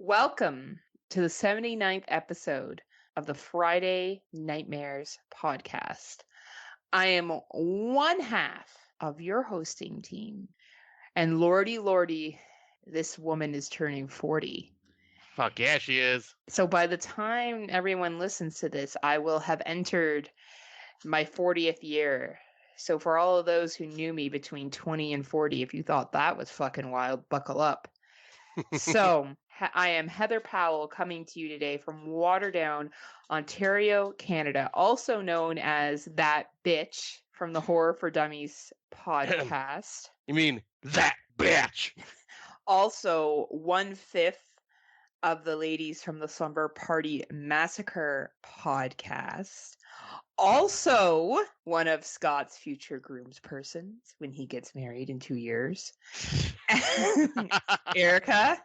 Welcome to the 79th episode of the Friday Nightmares podcast. I am one half of your hosting team, and lordy, this woman is turning 40. Fuck yeah, she is. So by the time everyone listens to this, I will have entered my 40th year. So for all of those who knew me between 20 and 40, if you thought that was fucking wild, buckle up. So, I am Heather Powell coming to you today from Waterdown, Ontario, Canada, also known as That Bitch from the Horror for Dummies podcast. You mean that bitch? Also, 1/5 of the ladies from the Slumber Party Massacre podcast. Also, one of Scott's future groomspersons when he gets married in 2 years. Erica,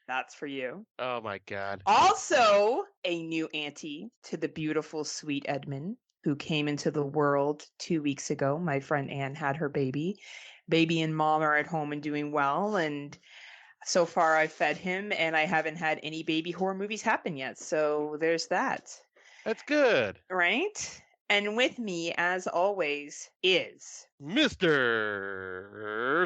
that's for you. Oh my god. Also, a new auntie to the beautiful, sweet Edmund, who came into the world 2 weeks ago. My friend Anne had her baby. Baby and mom are at home and doing well, and so far I've fed him, and I haven't had any baby horror movies happen yet, so there's that. That's good. Right? And with me, as always, is Mr.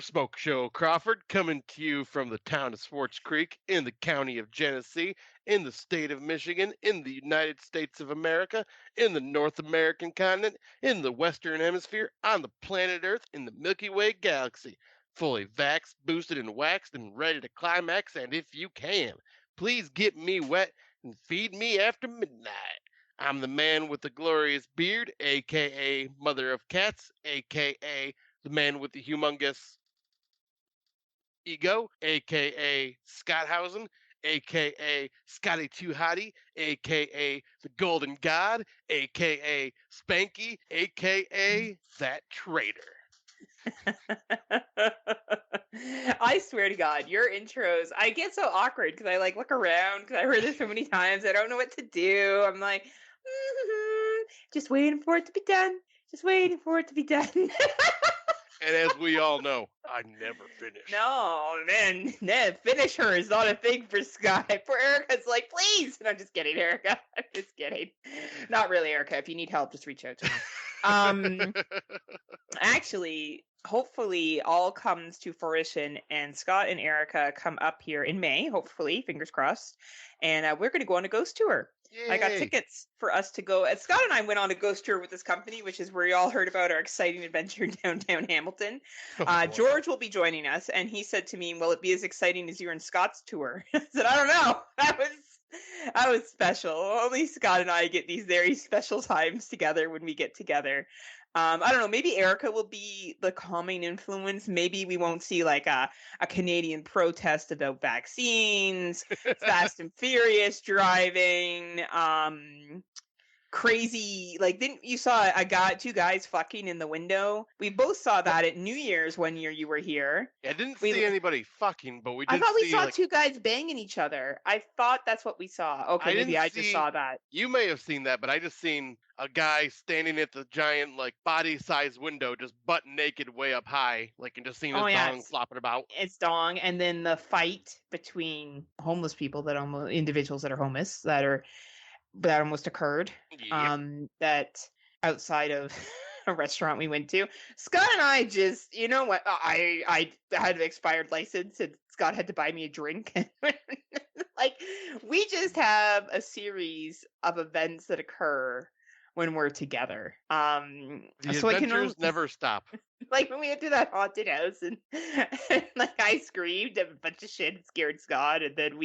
Smokeshow Crawford, coming to you from the town of Swartz Creek in the county of Genesee, in the state of Michigan, in the United States of America, in the North American continent, in the Western Hemisphere, on the planet Earth, in the Milky Way galaxy. Fully vaxxed, boosted, and waxed, and ready to climax, and if you can, please get me wet and feed me after midnight. I'm the man with the glorious beard, a.k.a. Mother of Cats, a.k.a. the man with the humongous ego, a.k.a. Scott Housen, a.k.a. Scotty Too Hottie, a.k.a. the Golden God, a.k.a. Spanky, a.k.a. that traitor. I swear to God, your intros, I get so awkward because I look around because I heard this so many times. I don't know what to do. I'm like, just waiting for it to be done. Just waiting for it to be done. And as we all know, I never finish. No, man, finisher is not a thing for Scott. For Erica's like, please. And I'm just kidding, Erica. I'm just kidding. Not really, Erica. If you need help, just reach out to me. Actually, hopefully all comes to fruition and Scott and Erica come up here in May, hopefully, fingers crossed. And we're going to go on a ghost tour. Yay. I got tickets for us to go. Scott and I went on a ghost tour with this company, which is where you all heard about our exciting adventure downtown Hamilton. George will be joining us, and he said to me, will it be as exciting as you and Scott's tour? I said, I don't know. That was special. Only Scott and I get these very special times together when we get together. I don't know, maybe Erica will be the calming influence. Maybe we won't see like a Canadian protest about vaccines, Fast and Furious driving, crazy, like, didn't you saw two guys fucking in the window? We both saw that at New Year's one year you were here. I didn't see anybody fucking, but we did. I thought we see, saw two guys banging each other. I thought that's what we saw. Okay, maybe I just saw that. You may have seen that, but I just seen a guy standing at the giant, like, body-sized window, just butt naked, way up high, like, and just seeing his dong flopping about. It's dong, and then the fight between homeless people individuals that are homeless that almost occurred. Yep. That outside of a restaurant we went to. Scott and I just, you know what? I had an expired license, and Scott had to buy me a drink. Like, we just have a series of events that occur when we're together. The adventures never stop. Like when we went to that haunted house and like I screamed a bunch of shit and scared Scott, and then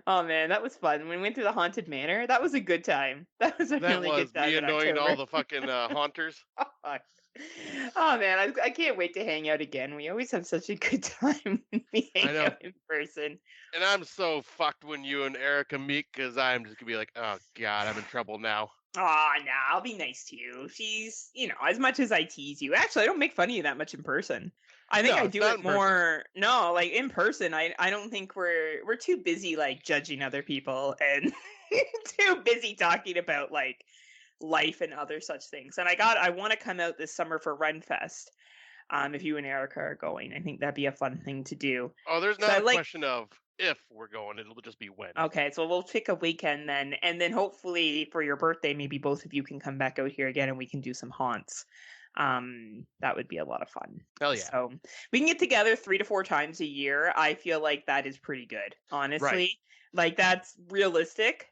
oh man, that was fun. When we went to the haunted manor, that was a good time. That was a really good time. Me annoying all the fucking haunters. Oh man, I can't wait to hang out again. We always have such a good time when we hang out in person. And I'm so fucked when you and Erica meet, because I'm just gonna be like, oh god, I'm in trouble now. Nah, I'll be nice to you. She's, as much as I tease you. Actually, I don't make fun of you that much in person. I think I do it more. No, like in person, I don't think we're too busy like judging other people and too busy talking about like life and other such things. And I want to come out this summer for Runfest. If you and Erica are going, I think that'd be a fun thing to do. Oh, there's not a question of if we're going. It'll just be when. Okay, so we'll pick a weekend then, and then hopefully for your birthday, maybe both of you can come back out here again, and we can do some haunts. That would be a lot of fun. Hell yeah. So we can get together 3 to 4 times a year. I feel like that is pretty good, honestly. Right. Like that's realistic.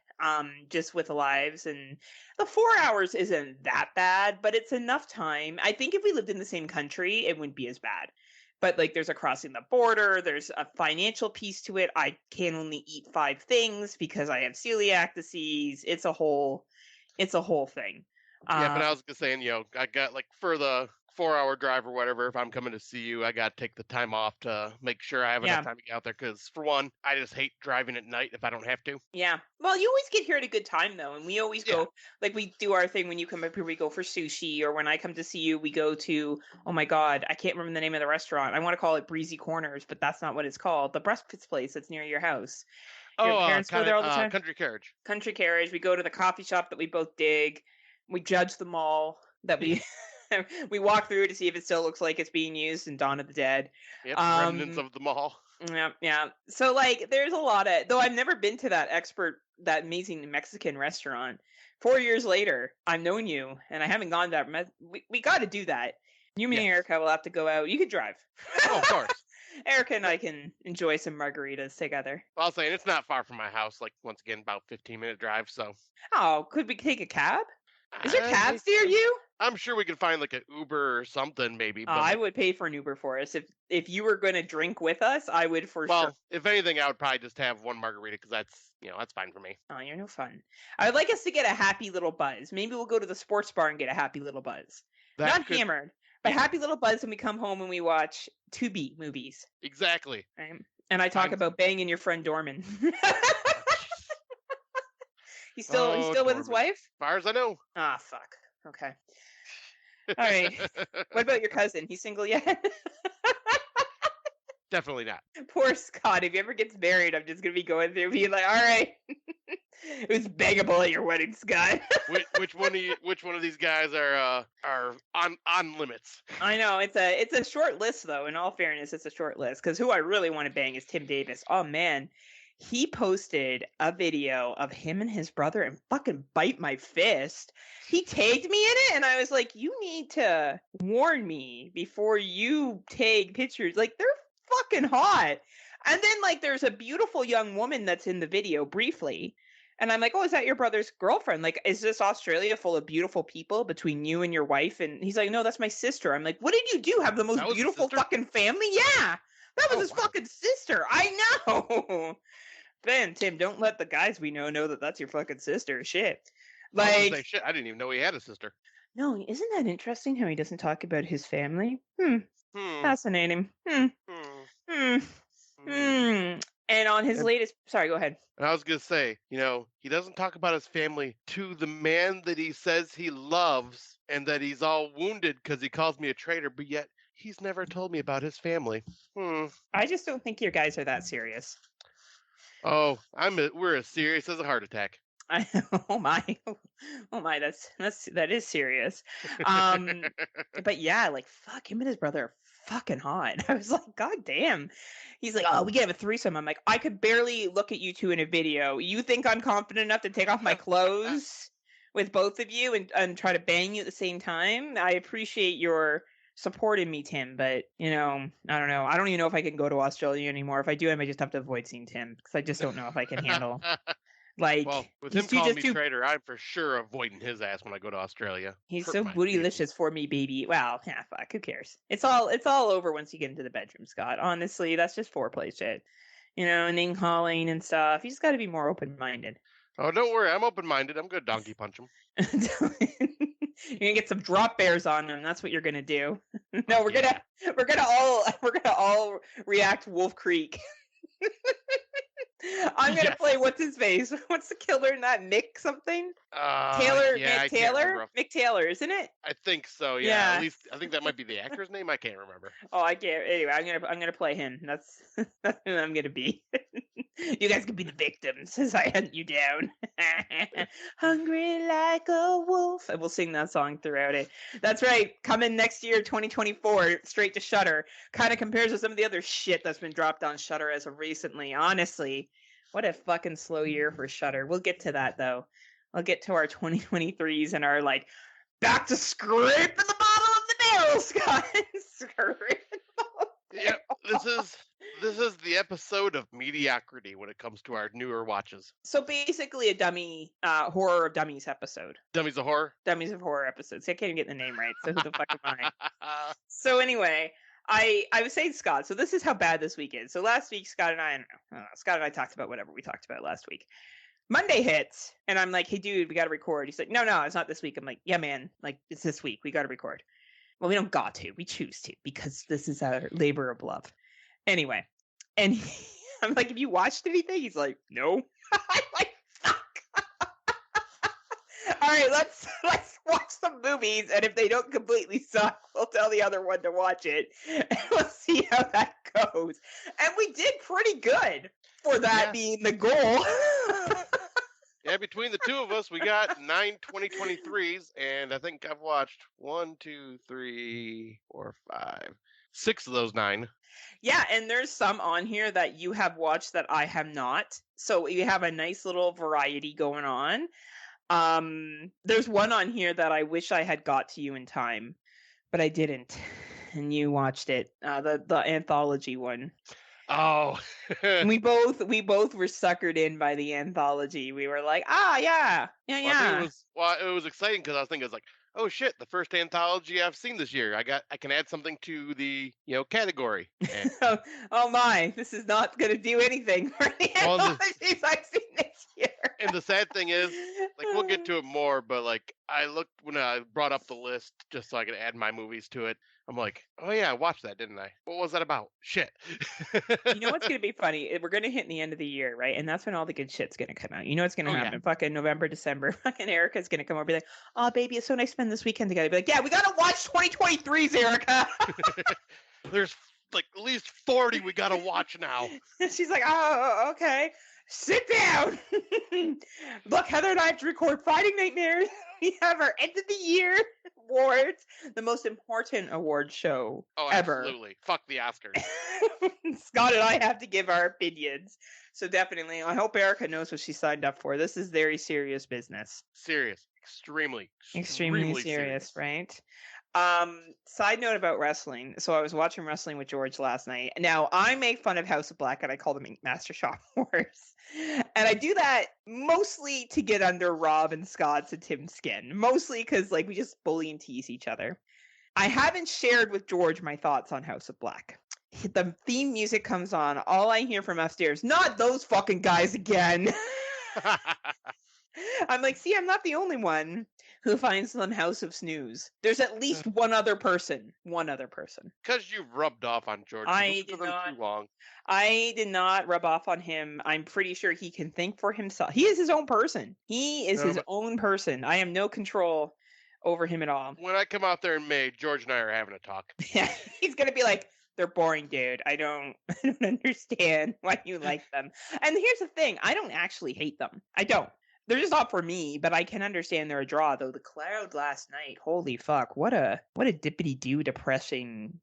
Just with the lives, and the 4 hours isn't that bad, but it's enough time. I think if we lived in the same country, it wouldn't be as bad. But like there's a crossing the border, there's a financial piece to it. I can only eat 5 things because I have celiac disease. It's a whole thing. Yeah, but Um, I was just saying, I got like for the 4-hour drive or whatever, if I'm coming to see you, I got to take the time off to make sure I have enough yeah. time to get out there. Because for one, I just hate driving at night if I don't have to. Yeah. Well, you always get here at a good time though, and we always Yeah. go like we do our thing when you come up here. We go for sushi, or when I come to see you, we go to. Oh my God, I can't remember the name of the restaurant. I want to call it Breezy Corners, but that's not what it's called. The breakfast place that's near your house. Your Oh, parents go there all the time. country carriage. Country Carriage. We go to the coffee shop that we both dig. We judge the mall that we we walk through to see if it still looks like it's being used in Dawn of the Dead. Yep, remnants Um, of the mall. yeah, yeah. So like, there's a lot of though I've never been to that amazing Mexican restaurant. 4 years later, I've known you, and I haven't gone there. We got to do that. You, me, and Yes. Erica will have to go out. You could drive. Oh, of course. Erica and I can enjoy some margaritas together. I'll say it's not far from my house. Like once again, about 15-minute drive. So. Oh, could we take a cab? Is there I cabs near you? I'm sure we could find like an Uber or something, maybe. But I would pay for an Uber for us if you were going to drink with us. I would for sure. if anything, I would probably just have one margarita because that's fine for me. Oh, you're no fun. I'd like us to get a happy little buzz. Maybe we'll go to the sports bar and get a happy little buzz. That Not could hammered, but yeah. happy little buzz when we come home and we watch Tubi movies. Exactly. Right? And I talk about banging your friend Dorman. He's still with his Dorman. wife? As far as I know. Ah, fuck. Okay. All right. What about your cousin? He's single yet? Definitely not. Poor Scott. If he ever gets married, I'm just gonna be going through being like, all right. Who's bangable at your wedding, Scott? which one of these guys are on limits? I know it's a short list though. In all fairness, it's a short list because who I really want to bang is Tim Davis. Oh man, he posted a video of him and his brother and fucking bite my fist. He tagged me in it, and I was like, you need to warn me before you tag pictures. Like they're fucking hot. And then like there's a beautiful young woman that's in the video briefly. And I'm like, oh, is that your brother's girlfriend? Like, is this Australia full of beautiful people between you and your wife? And he's like, no, that's my sister. I'm like, what did you do? Have the most beautiful fucking family? Yeah. That was his fucking sister. I know. Ben, Tim, don't let the guys we know that that's your fucking sister. Shit. Like, shit, I didn't even know he had a sister. No, isn't that interesting how he doesn't talk about his family? Fascinating. And on his latest, sorry, go ahead. I was gonna say, he doesn't talk about his family to the man that he says he loves, and that he's all wounded because he calls me a traitor, but yet he's never told me about his family. I just don't think your guys are that serious. Oh, we're as serious as a heart attack. Oh my, that is serious. But yeah, like fuck, him and his brother are fucking hot. I was like, god damn. He's like, oh, we can have a threesome. I'm like, I could barely look at you two in a video. You think I'm confident enough to take off my clothes with both of you and try to bang you at the same time? I appreciate your support in me, Tim, but I don't know. I don't even know if I can go to Australia anymore. If I do, I might just have to avoid seeing Tim because I just don't know if I can handle. Like, well, with him calling me traitor, I'm for sure avoiding his ass when I go to Australia. He's so bootylicious for me, baby. Well, yeah, fuck. Who cares? It's all over once you get into the bedroom, Scott. Honestly, that's just foreplay shit. Name calling and stuff. You just got to be more open minded. Oh, don't worry. I'm open minded. I'm gonna donkey punch him. You're gonna get some drop bears on him. That's what you're gonna do. No, we're gonna all react Wolf Creek. I'm gonna play what's his face? What's the killer in that? Mick something? Taylor? Yeah, Mick Taylor? Mick Taylor, isn't it? I think so. Yeah. At least I think that might be the actor's name. I can't remember. Oh, I can't. Anyway, I'm gonna play him. That's who I'm gonna be. You guys can be the victims as I hunt you down. Hungry like a wolf. And we'll sing that song throughout it. That's right. Coming next year, 2024, straight to Shudder. Kind of compares to some of the other shit that's been dropped on Shudder as of recently. Honestly, what a fucking slow year for Shudder. We'll get to that though. I'll get to our 2023s and our like back to scraping the bottom of the barrel, Scott. Scraping the bottom. Yep, this is the episode of mediocrity when it comes to our newer watches. So basically a dummy horror of dummies episode. Dummies of horror. Dummies of horror episodes. See, I can't even get the name right. So who the fuck am I? So anyway, I was saying Scott. So this is how bad this week is. So last week, Scott and I talked about whatever we talked about last week. Monday hits, and I'm like, "Hey, dude, we got to record." He's like, "No, it's not this week." I'm like, "Yeah, man, like it's this week. We got to record." Well, we don't got to. We choose to because this is our labor of love. Anyway, and I'm like, "Have you watched anything?" He's like, "No." I'm like, "Fuck." All right, let's watch some movies, and if they don't completely suck, we'll tell the other one to watch it, and we'll see how that goes. And we did pretty good for that being the goal. Yeah, between the two of us, we got 9 2023s, and I think I've watched 1, 2, 3, 4, 5, 6 of those 9. Yeah, and there's some on here that you have watched that I have not. So we have a nice little variety going on. There's one on here that I wish I had got to you in time, but I didn't. And you watched it. The anthology one. Oh. we both were suckered in by the anthology. We were like, yeah. Well, it was exciting because I was thinking, it's like, oh shit, the first anthology I've seen this year. I can add something to the category. And, oh my, this is not going to do anything for the anthologies I've seen this year. And the sad thing is, like, we'll get to it more, but like, I looked when I brought up the list just so I could add my movies to it. I'm like, oh yeah, I watched that, didn't I? What was that about? Shit. You know what's going to be funny? We're going to hit the end of the year, right? And that's when all the good shit's going to come out. You know what's going to happen? Yeah. Fucking November, December. Fucking Erica's going to come over and be like, oh, baby, it's so nice to spend this weekend together. Be like, yeah, we got to watch 2023's, Erica. There's like at least 40 we got to watch now. She's like, oh, okay. Sit down. Look, Heather and I have to record Fighting Nightmares. We have our end of the year awards, the most important award show ever. Absolutely. Fuck the Oscars. Scott and I have to give our opinions. So definitely, I hope Erica knows what she signed up for. This is very serious business. Serious. Extremely serious, right? Side note about wrestling. So I was watching wrestling with George last night. Now I make fun of House of Black and I call them Master Shop Wars. And I do that mostly to get under Rob and Scott's and Tim's skin. Mostly because like we just bully and tease each other. I haven't shared with George my thoughts on House of Black. The theme music comes on. All I hear from upstairs, not those fucking guys again. I'm like, see, I'm not the only one who finds them House of Snooze. There's at least one other person. Because you've rubbed off on George. I did not. Too long. I did not rub off on him. I'm pretty sure he can think for himself. He is his own person. His own person. I have no control over him at all. When I come out there in May, George and I are having a talk. Yeah, he's gonna be like, they're boring, dude. I don't understand why you like them. And here's the thing, I don't actually hate them. I don't. They're just not for me, but I can understand they're a draw. Though the crowd last night, holy fuck, what a dippity-doo depressing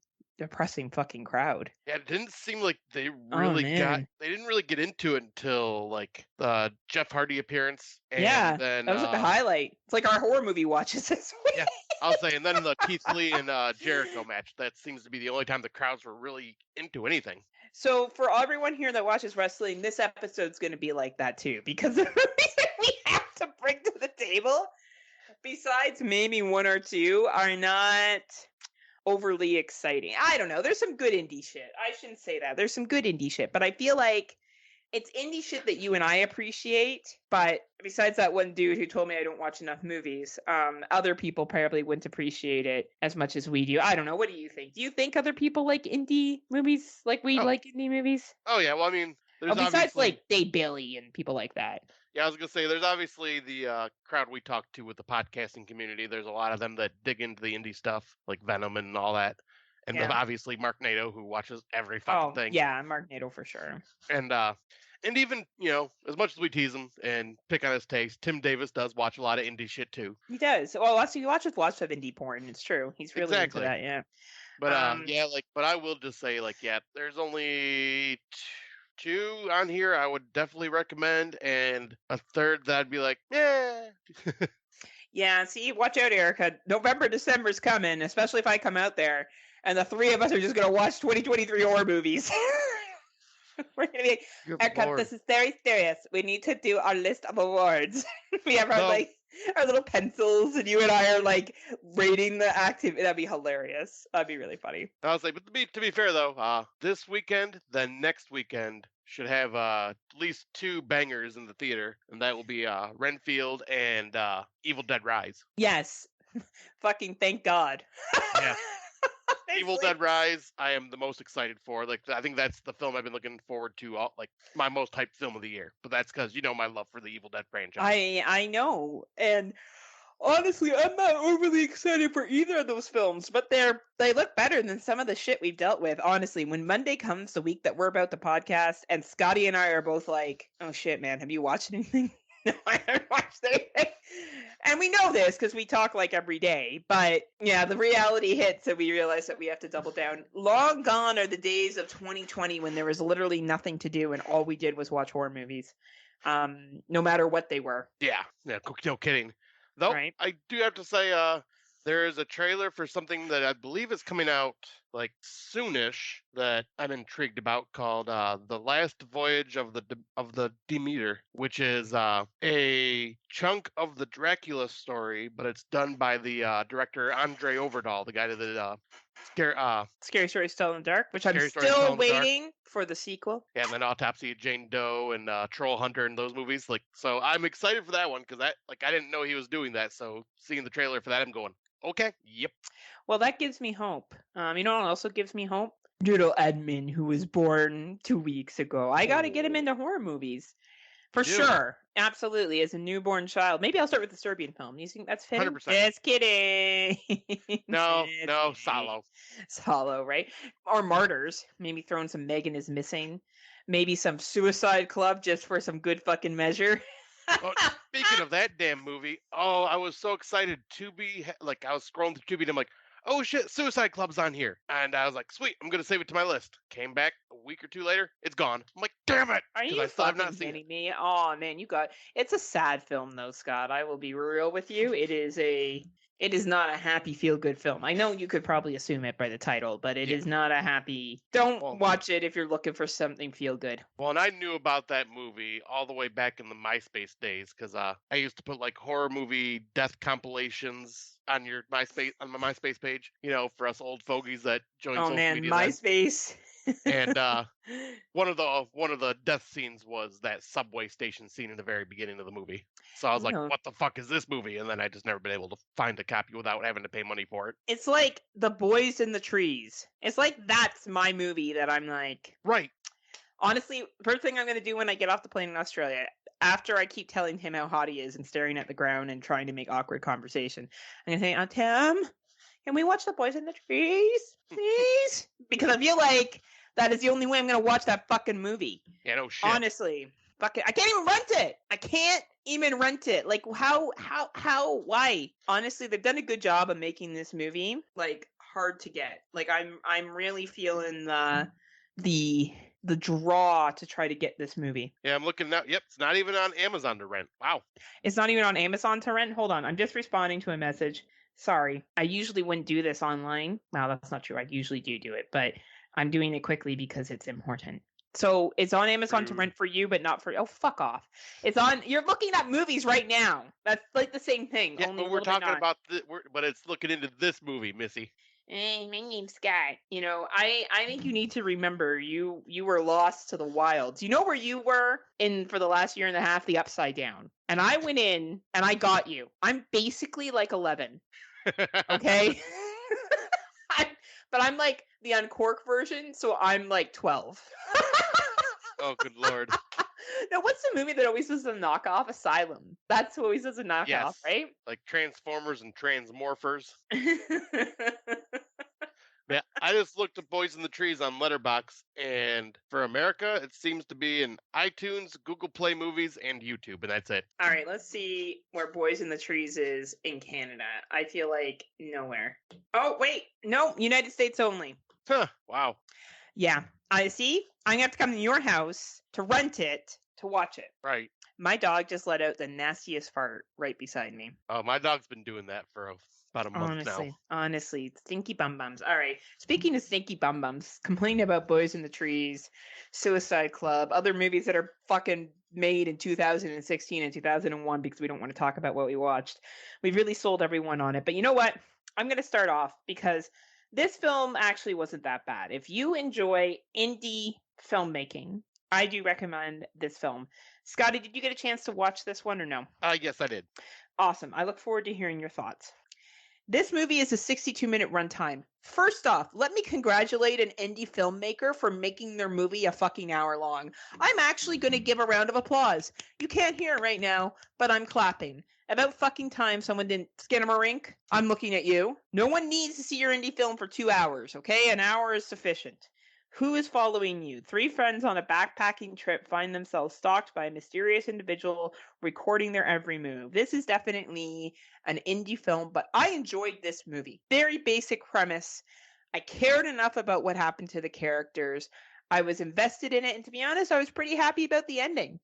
fucking crowd. Yeah, it didn't seem like they really they didn't really get into it until like the Jeff Hardy appearance. And then that was like the highlight. It's like our horror movie watches this week. Yeah, I'll say, and then the Keith Lee and Jericho match. That seems to be the only time the crowds were really into anything. So for everyone here that watches wrestling, this episode's going to be like that too, because the reason we have to bring to the table, besides maybe one or two, are not overly exciting. I don't know. There's some good indie shit. I shouldn't say that. There's some good indie shit, but I feel like it's indie shit that you and I appreciate. But besides that one dude who told me I don't watch enough movies, other people probably wouldn't appreciate it as much as we do. I don't know. What do you think? Do you think other people like indie movies like we like indie movies? Oh, yeah. Well, I mean, there's besides like Dave Bailey and people like that. Yeah, I was going to say, there's obviously the crowd we talk to with the podcasting community. There's a lot of them that dig into the indie stuff, like Venom and all that. And then obviously Mark Nato, who watches every fucking thing. Yeah, Mark Nato for sure. And And even, as much as we tease him and pick on his taste, Tim Davis does watch a lot of indie shit too. He does. Well, also you watch with lots of indie porn. It's true. He's really into Exactly. that. Yeah. But yeah, but I will just say, yeah, there's only two on here I would definitely recommend, and a third that I'd be like, yeah. Yeah, see, watch out, Erica. November, December's coming, especially if I come out there, and the three of us are just going to watch 2023 horror movies. We're going to be like, Good Erica, Lord. this is very serious. We need to do our list of awards. We have our, our little pencils, and you and I are, rating the activity. That'd be hilarious. That'd be really funny. I was like, but to be fair, though, this weekend, then next weekend, should have at least two bangers in the theater, and that will be Renfield and Evil Dead Rise. Yes. Fucking thank God. Yeah. Evil Dead Rise, I am the most excited for. I think that's the film I've been looking forward to, my most hyped film of the year. But that's because my love for the Evil Dead franchise. I know, and honestly, I'm not overly excited for either of those films, but they look better than some of the shit we've dealt with. Honestly, when Monday comes, the week that we're about to podcast, and Scotty and I are both like, "Oh shit, man, have you watched anything?" No, I haven't watched anything. And we know this because we talk every day. But yeah, the reality hits and we realize that we have to double down. Long gone are the days of 2020 when there was literally nothing to do and all we did was watch horror movies, no matter what they were. Yeah, no kidding. Though, right? I do have to say, there is a trailer for something that I believe is coming out soonish that I'm intrigued about, called "The Last Voyage of the Demeter," which is a chunk of the Dracula story, but it's done by the director Andre Overdahl, the guy that did Scary Stories Tell in the Dark, which I'm still waiting for the sequel. Yeah, and then Autopsy of Jane Doe and Troll Hunter and those movies. So I'm excited for that one because I didn't know he was doing that. So seeing the trailer for that, I'm going, okay, yep. Well, that gives me hope. You know what also gives me hope? Little Edmund, who was born 2 weeks ago. I got to get him into horror movies. For sure. Absolutely. As a newborn child. Maybe I'll start with the Serbian film. You think that's fitting? 100%. Just kidding. No, Salo. Salo, right? Or Martyrs. Maybe throwing some Megan is Missing. Maybe some Suicide Club just for some good fucking measure. Well, speaking of that damn movie, I was so excited. Tubi, I was scrolling through Tubi and I'm like, oh shit, Suicide Club's on here. And I was like, sweet, I'm going to save it to my list. Came back a week or two later, it's gone. I'm like, damn it. Are you fucking kidding me? Oh man, it's a sad film though, Scott. I will be real with you. It is not a happy feel-good film. I know you could probably assume it by the title, but it is not a happy... Don't watch it if you're looking for something feel-good. Well, and I knew about that movie all the way back in the MySpace days, because I used to put horror movie death compilations on my MySpace page, for us old fogies that join social media. Oh man, MySpace. And one of the death scenes was that subway station scene in the very beginning of the movie. So I was like, what the fuck is this movie? And then I just never been able to find a copy without having to pay money for it. It's like The Boys in the Trees. It's like that's my movie that I'm like... Right. Honestly, first thing I'm going to do when I get off the plane in Australia, after I keep telling him how hot he is and staring at the ground and trying to make awkward conversation, I'm going to say, Tim, can we watch The Boys in the Trees, please? Because I feel like that is the only way I'm going to watch that fucking movie. Yeah, no shit. Honestly. Fuck it. I can't even rent it. I can't even rent it. Why? Honestly, they've done a good job of making this movie, hard to get. I'm really feeling the draw to try to get this movie. Yeah, I'm looking now. Yep, it's not even on Amazon to rent. Wow. It's not even on Amazon to rent? Hold on. I'm just responding to a message. Sorry. I usually wouldn't do this online. Wow, that's not true. I usually do it, but I'm doing it quickly because it's important. So it's on Amazon to rent for you, but not for... Oh, fuck off. It's on... You're looking at movies right now. That's the same thing. Yeah, but we're talking about... but it's looking into this movie, Missy. My name's Scott. I think you need to remember you were lost to the wilds. You know where you were for the last year and a half? The Upside Down. And I went in and I got you. I'm basically 11. Okay? But I'm the uncorked version, so I'm 12. Oh, good Lord. Now, what's the movie that always does a knockoff? Asylum. That's who always does a knockoff, yes. Right? Like Transformers and Transmorphers. Yeah, I just looked at Boys in the Trees on Letterboxd, and for America, it seems to be in iTunes, Google Play Movies, and YouTube, and that's it. All right, let's see where Boys in the Trees is in Canada. I feel like nowhere. Oh, wait. No, United States only. Huh, wow. Yeah. I see. I'm going to have to come to your house to rent it to watch it. Right. My dog just let out the nastiest fart right beside me. Oh, my dog's been doing that for about a month now. Honestly, stinky bum bums. All right. Speaking of stinky bum bums, complaining about Boys in the Trees, Suicide Club, other movies that are fucking made in 2016 and 2001 because we don't want to talk about what we watched. We've really sold everyone on it. But you know what? I'm going to start off because this film actually wasn't that bad. If you enjoy indie filmmaking, I do recommend this film. Scotty, did you get a chance to watch this one or no? Yes, I did. Awesome. I look forward to hearing your thoughts. This movie is a 62-minute runtime. First off, let me congratulate an indie filmmaker for making their movie a fucking hour long. I'm actually going to give a round of applause. You can't hear it right now, but I'm clapping. About fucking time someone didn't skin 'em a rink. I'm looking at you. No one needs to see your indie film for 2 hours, okay? An hour is sufficient. Who is following you? 3 friends on a backpacking trip find themselves stalked by a mysterious individual recording their every move. This is definitely an indie film, but I enjoyed this movie. Very basic premise. I cared enough about what happened to the characters. I was invested in it, and to be honest, I was pretty happy about the ending.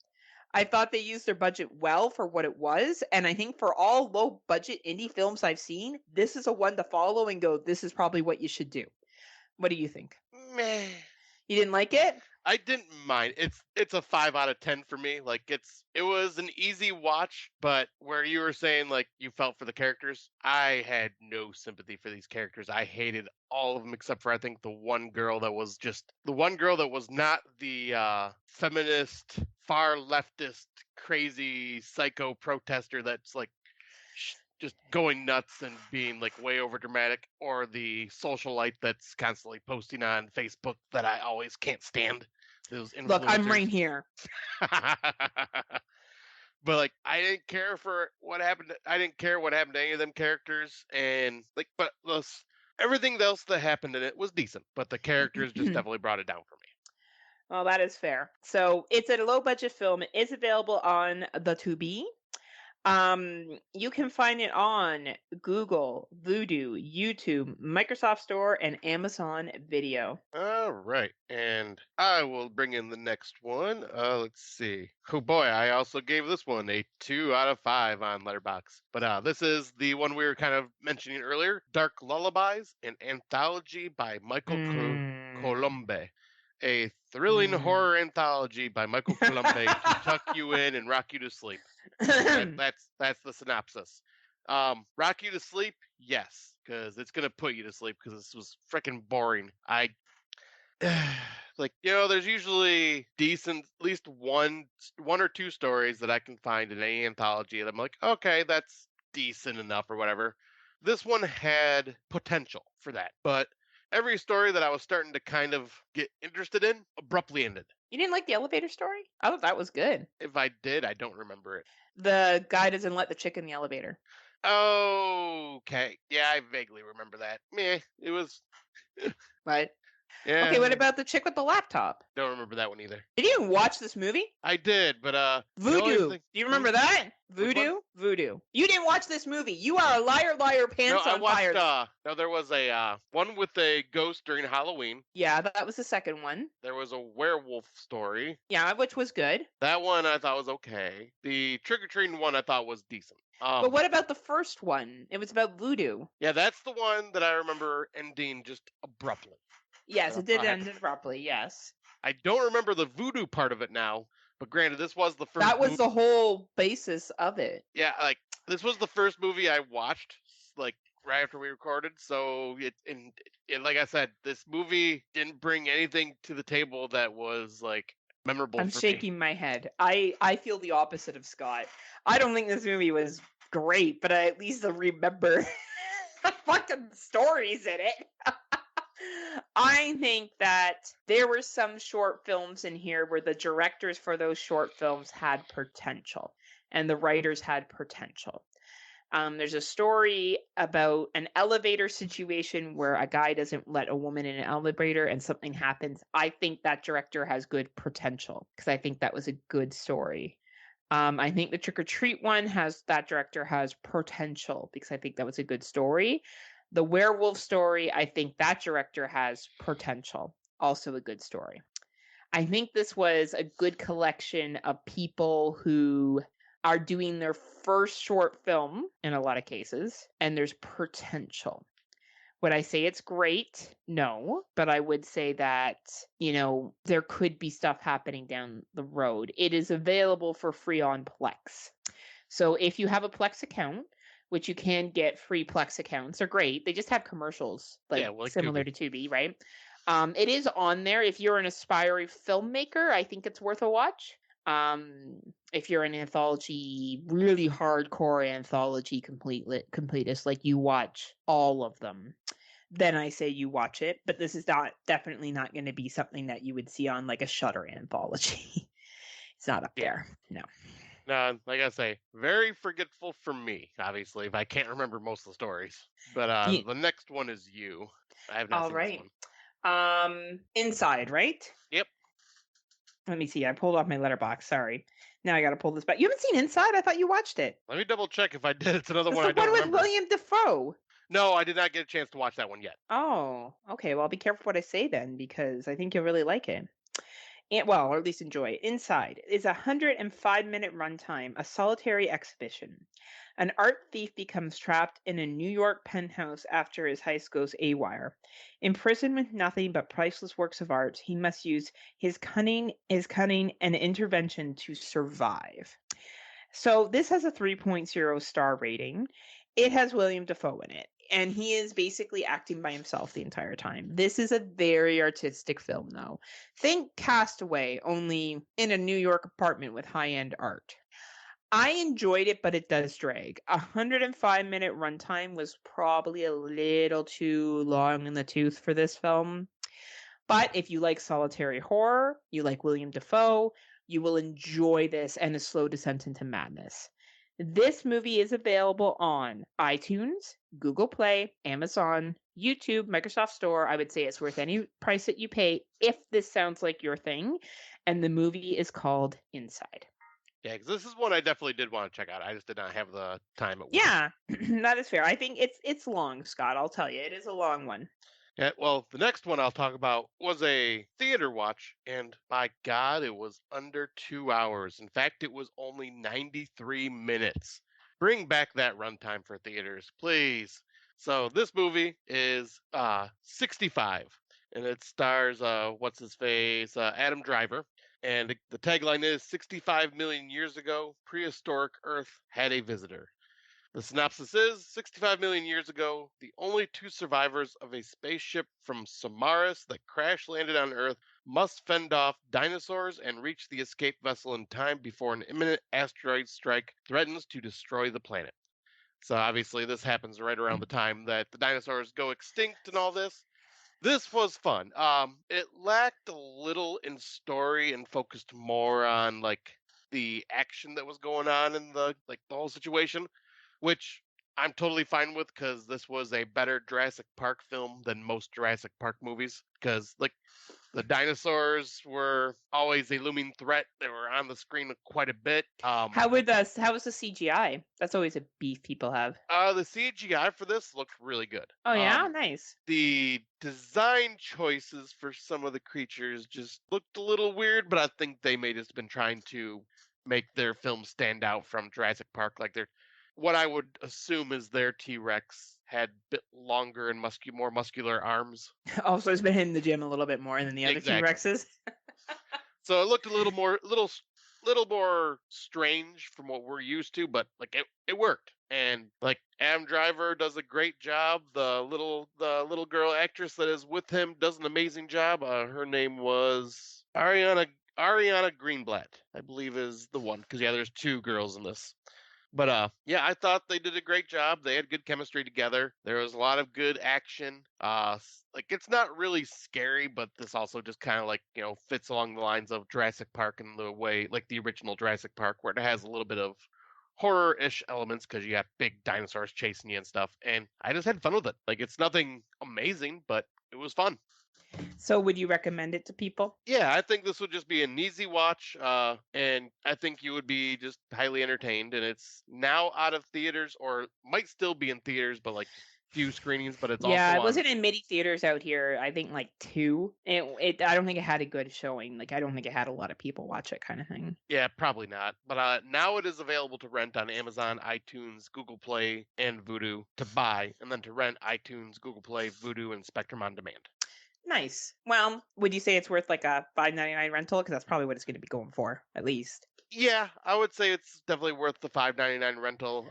I thought they used their budget well for what it was, and I think for all low budget indie films I've seen, this is a one to follow and go, this is probably what you should do. What do you think? Meh. You didn't like it? I didn't mind. It's a 5 out of 10 for me. Like it was an easy watch, but where you were saying like you felt for the characters, I had no sympathy for these characters. I hated all of them except for I think the one girl that was not the feminist, far leftist, crazy psycho protester that's like just going nuts and being like way over dramatic, or the socialite that's constantly posting on Facebook that I always can't stand. Those influencers. Look, I'm right here. But like, I didn't care for what happened. I didn't care what happened to any of them characters, and like, but everything else that happened in it was decent. But the characters just definitely brought it down for me. Well, that is fair. So it's a low budget film. It is available on the Tubi. You can find it on Google, Vudu, YouTube, Microsoft Store, and Amazon Video. All right, and I will bring in the next one. Let's see. Oh boy, I also gave this one a 2 out of 5 on Letterboxd. But this is the one we were kind of mentioning earlier, Dark Lullabies, an anthology by Michael Colombe. A thrilling horror anthology by Michael Colombe to tuck you in and rock you to sleep. That's the synopsis. Rock you to sleep? Yes, because it's gonna put you to sleep because this was freaking boring. Like, there's usually decent, at least one or two stories that I can find in any anthology, and I'm like, okay, that's decent enough or whatever. This one had potential for that, but every story that I was starting to kind of get interested in abruptly ended. You didn't like the elevator story? I thought that was good. If I did, I don't remember it. The guy doesn't let the chick in the elevator. Okay. Yeah, I vaguely remember that. Meh. It was... Right? Yeah. Okay, what about the chick with the laptop? Don't remember that one either. Did you even watch this movie? I did, but Voodoo. Do you remember that? Voodoo? Voodoo. You didn't watch this movie. You are a liar, pants on fire. No, there was a one with a ghost during Halloween. Yeah, that was the second one. There was a werewolf story. Yeah, which was good. That one I thought was okay. The trick-or-treating one I thought was decent. But what about the first one? It was about voodoo. Yeah, that's the one that I remember ending just abruptly. Yes, it did end abruptly, yes. I don't remember the voodoo part of it now, but granted, this was the first... That was the whole basis of it. Yeah, like, this was the first movie I watched, like, right after we recorded, so, like I said, this movie didn't bring anything to the table that was, like, memorable for me. I'm shaking my head. I feel the opposite of Scott. I don't think this movie was great, but I at least remember the fucking stories in it. I think that there were some short films in here where the directors for those short films had potential and the writers had potential. There's a story about an elevator situation where a guy doesn't let a woman in an elevator and something happens. I think that director has good potential because I think that was a good story. I think the Trick or Treat one that director has potential because I think that was a good story. The werewolf story, I think that director has potential. Also a good story. I think this was a good collection of people who are doing their first short film in a lot of cases, and there's potential. Would I say it's great? No, but I would say that, there could be stuff happening down the road. It is available for free on Plex. So if you have a Plex account, which you can get free Plex accounts, are great. They just have commercials, Yeah, like well, like similar Tubi. to Tubi, right? It is on there. If you're an aspiring filmmaker, I think it's worth a watch. If you're an anthology, really hardcore anthology completist, like you watch all of them, then I say you watch it. But this is definitely not going to be something that you would see on like a Shudder anthology. It's not up Yeah. there. No. No, like I say, very forgetful for me, obviously, if I can't remember most of the stories. But Yeah. the next one is You. I have not All seen this right. one. Inside, right? Yep. Let me see. I pulled off my letterbox. Sorry. Now I got to pull this back. You haven't seen Inside? I thought you watched it. Let me double check if I did. It's another It's one the I don't one with remember. William Defoe. No, I did not get a chance to watch that one yet. Oh, okay. Well, be careful what I say then, because I think you'll really like it. Well, or at least enjoy it. Inside is a 105-minute runtime, a solitary exhibition. An art thief becomes trapped in a New York penthouse after his heist goes awry. Imprisoned with nothing but priceless works of art, he must use his cunning and intervention to survive. So this has a 3.0 star rating. It has William Defoe in it, and he is basically acting by himself the entire time. This is a very artistic film, though. Think Castaway, only in a New York apartment with high-end art. I enjoyed it, but it does drag. 105-minute runtime was probably a little too long in the tooth for this film. But if you like solitary horror, you like William Defoe, you will enjoy this and a slow descent into madness. This movie is available on iTunes, Google Play, Amazon, YouTube, Microsoft Store. I would say it's worth any price that you pay if this sounds like your thing. And the movie is called Inside. Yeah, because this is one I definitely did want to check out. I just did not have the time at work. Yeah, that is fair. I think it's long, Scott. I'll tell you, it is a long one. Yeah, well, the next one I'll talk about was a theater watch, and by God, it was under 2 hours. In fact, it was only 93 minutes. Bring back that runtime for theaters, please. So this movie is 65, and it stars what's his face, Adam Driver, and the tagline is 65 million years ago, prehistoric Earth had a visitor. The synopsis is 65 million years ago, the only two survivors of a spaceship from Samaras that crash landed on Earth must fend off dinosaurs and reach the escape vessel in time before an imminent asteroid strike threatens to destroy the planet. So obviously, this happens right around the time that the dinosaurs go extinct and all this. This was fun. It lacked a little in story and focused more on like the action that was going on in the whole situation, which I'm totally fine with because this was a better Jurassic Park film than most Jurassic Park movies. Because like the dinosaurs were always a looming threat; they were on the screen quite a bit. How was the CGI? That's always a beef people have. The CGI for this looked really good. Oh yeah, nice. The design choices for some of the creatures just looked a little weird, but I think they may just been trying to make their film stand out from Jurassic Park. Like they're what I would assume is their T-Rex had bit longer and more muscular arms. Also, it's been hitting the gym a little bit more than the other Exactly. T-Rexes. So it looked a little more strange from what we're used to, but like it worked. And like Adam Driver does a great job. The little girl actress that is with him does an amazing job. Her name was Ariana Greenblatt, I believe is the one. Because yeah, there's two girls in this. But yeah, I thought they did a great job. They had good chemistry together. There was a lot of good action. Like it's not really scary, but this also just kind of like fits along the lines of Jurassic Park in the way like the original Jurassic Park, where it has a little bit of horror-ish elements because you got big dinosaurs chasing you and stuff. And I just had fun with it. Like it's nothing amazing, but it was fun. So would you recommend it to people? Yeah, I think this would just be an easy watch, and I think you would be just highly entertained. And it's now out of theaters, or might still be in theaters, but like just few screenings. But it's Yeah, also it on. wasn't in midi theaters out here. I think like two. I don't think it had a good showing. Like I don't think it had a lot of people watch it, kind of thing. Yeah, probably not. But now it is available to rent on Amazon, iTunes, Google Play, and Vudu to buy, and then to rent iTunes, Google Play, Vudu, and Spectrum on demand. Nice. Well, would you say it's worth like a $5.99 rental? Because that's probably what it's going to be going for, at least. Yeah, I would say it's definitely worth the $5.99 rental.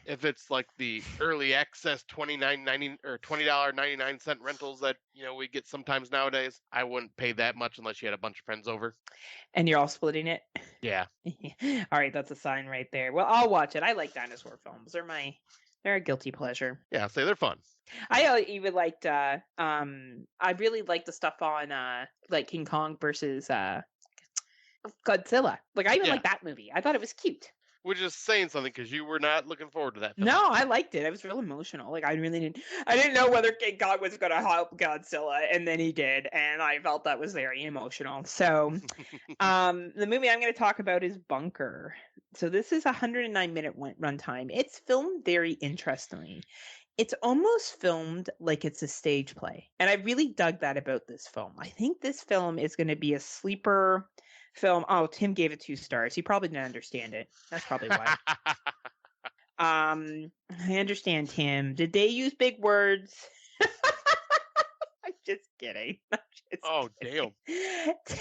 If it's like the early access $29.90 or $20.99 rentals that we get sometimes nowadays, I wouldn't pay that much unless you had a bunch of friends over. And you're all splitting it. Yeah, All right, that's a sign right there. Well, I'll watch it. I like dinosaur films. They're a guilty pleasure. yeah, say they're fun. I even liked I really liked the stuff on like King Kong versus Godzilla. Like I even Yeah, like that movie. I thought it was cute. which is saying something because you were not looking forward to that film. No, I liked it. I was real emotional. Like I didn't know whether King Kong was going to help Godzilla, and then he did, and I felt that was very emotional. So, the movie I'm going to talk about is Bunker. So this is a 109-minute runtime. It's filmed very interestingly. It's almost filmed like it's a stage play. And I really dug that about this film. I think this film is going to be a sleeper film. Oh, Tim gave it 2 stars. He probably didn't understand it. That's probably why. I understand, Tim. Did they use big words? I'm just kidding. Oh, damn.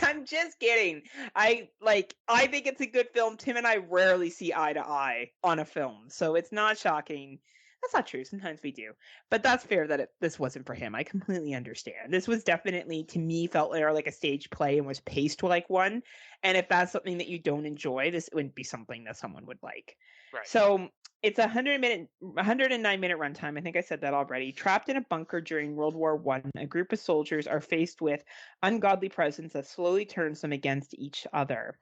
I'm just kidding. I think it's a good film. Tim and I rarely see eye to eye on a film, so it's not shocking. That's not true. Sometimes we do, but that's fair that this wasn't for him. I completely understand. This was definitely, to me, felt like a stage play and was paced like one. And if that's something that you don't enjoy, this wouldn't be something that someone would like. Right. So it's a 109-minute runtime. I think I said that already. Trapped in a bunker during World War One, a group of soldiers are faced with ungodly presence that slowly turns them against each other.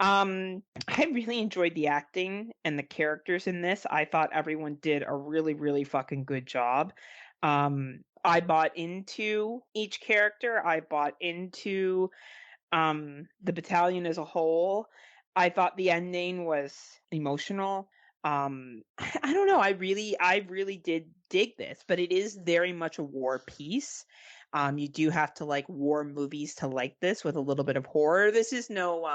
I really enjoyed the acting and the characters in this. I thought everyone did a really, really fucking good job. I bought into each character. I bought into the battalion as a whole. I thought the ending was emotional. I don't know. I really did dig this, but it is very much a war piece. You do have to like war movies to like this with a little bit of horror. This is no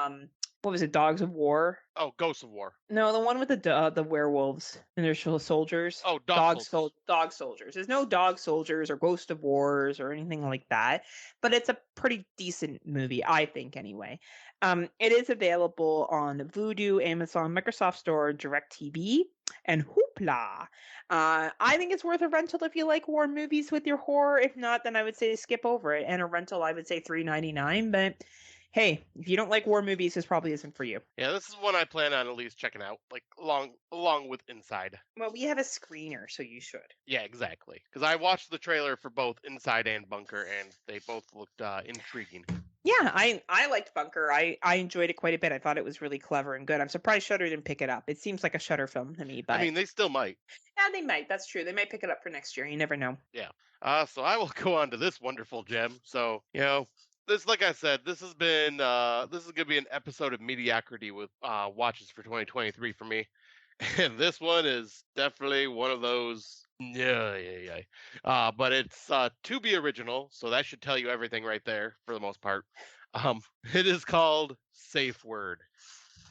what was it, Dogs of War? Oh, Ghosts of War. No, the one with the werewolves and their soldiers. Oh, Dog Soldiers. Dog soldiers. There's no Dog Soldiers or Ghost of Wars or anything like that, but it's a pretty decent movie, I think, anyway. It is available on Vudu, Amazon, Microsoft Store, DirecTV, and Hoopla. I think it's worth a rental if you like war movies with your horror. If not, then I would say skip over it. And a rental, I would say $3.99, but hey, if you don't like war movies, this probably isn't for you. Yeah, this is one I plan on at least checking out, like along with Inside. Well, we have a screener, so you should. Yeah, exactly. Because I watched the trailer for both Inside and Bunker, and they both looked intriguing. Yeah, I liked Bunker. I enjoyed it quite a bit. I thought it was really clever and good. I'm surprised Shudder didn't pick it up. It seems like a Shudder film to me, but I mean, they still might. Yeah, they might. That's true. They might pick it up for next year. You never know. Yeah. So I will go on to this wonderful gem. So this, like I said, this is gonna be an episode of mediocrity with watches for 2023 for me, and this one is definitely one of those. Yeah. But it's to be original, so that should tell you everything right there for the most part. It is called Safe Word.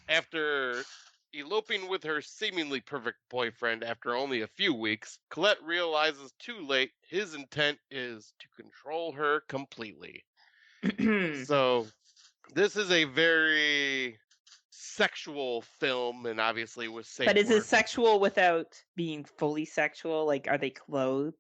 After eloping with her seemingly perfect boyfriend after only a few weeks, Colette realizes too late his intent is to control her completely. So this is a very sexual film, and obviously with safe But is word. it sexual without being fully sexual? Like, are they clothed?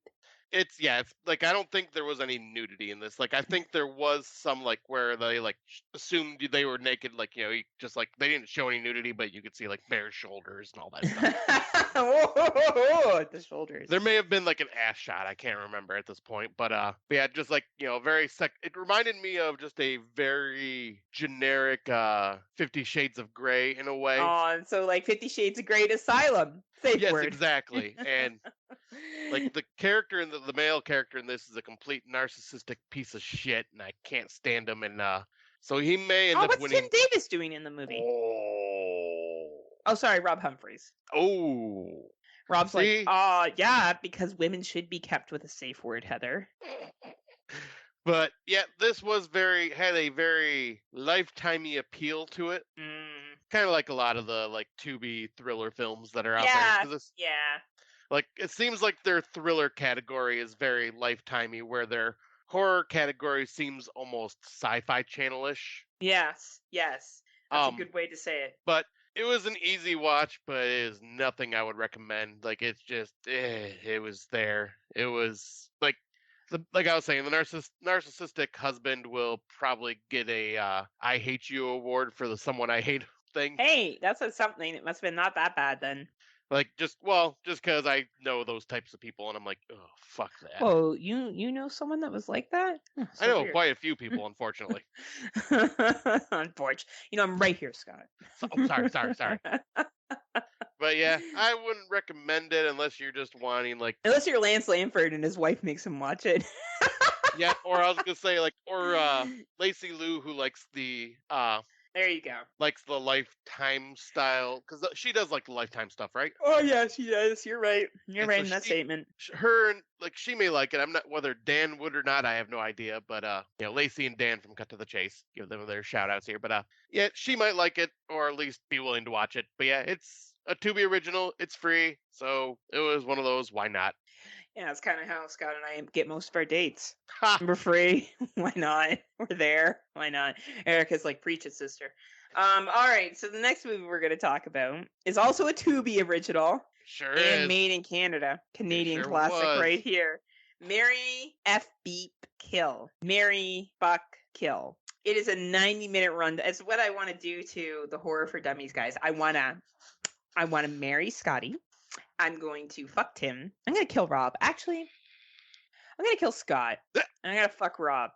It's like I don't think there was any nudity in this. Like I think there was some like where they like assumed they were naked, like just like they didn't show any nudity, but you could see like bare shoulders and all that stuff. Whoa, the shoulders. There may have been like an ass shot, I can't remember at this point, but yeah, just like very it reminded me of just a very generic 50 Shades of Grey in a way. Oh, so like 50 Shades of Grey Asylum. Safe Yes, word. exactly. And like the character in the male character in this is a complete narcissistic piece of shit, and I can't stand him. And so he may end up what's winning. Tim Davis doing in the movie? Oh, sorry, Rob Humphreys. Oh, Rob's like, yeah, because women should be kept with a safe word, Heather. But yeah, this had a very lifetimey appeal to it. Kind of like a lot of the like Tubi thriller films that are out there. Yeah. Like it seems like their thriller category is very lifetimey, where their horror category seems almost Sci-Fi Channel-ish. Yes. That's a good way to say it. But it was an easy watch, but it is nothing I would recommend. Like it's just, it was there. It was like I was saying, the narcissistic husband will probably get a "I hate you" award for the "someone I hate" thing. Hey, that's something. It must have been not that bad then. Like just because I know those types of people, and I'm like, oh fuck that. Oh, you know someone that was like that? Oh, I know quite a few people, unfortunately. Unfortunately, I'm right here, Scott. Sorry. But yeah, I wouldn't recommend it unless you're just wanting unless you're Lance Lamford and his wife makes him watch it. Yeah, or I was gonna say or Lacey Lou, who likes the there you go. Likes the Lifetime style, because she does like the Lifetime stuff, right? Oh yeah, she does. You're right. You're right in that statement. Her and she may like it. I'm not whether Dan would or not. I have no idea. But Lacey and Dan from Cut to the Chase, give them their shout outs here. But yeah, she might like it, or at least be willing to watch it. But yeah, it's a Tubi original. It's free, so it was one of those. Why not? Yeah, it's kind of how Scott and I get most of our dates. We're free. Why not? We're there. Why not? Erica's like, preach it, sister. All right, so the next movie we're going to talk about is also a Tubi original. Sure and made in Canada. Canadian classic right here. Marry, F, Beep, Kill. Marry, Fuck, Kill. It is a 90-minute run. It's what I want to do to the Horror for Dummies, guys. I want to marry Scotty. I'm going to fuck Tim. I'm going to kill Rob. Actually, I'm going to kill Scott. And I'm going to fuck Rob.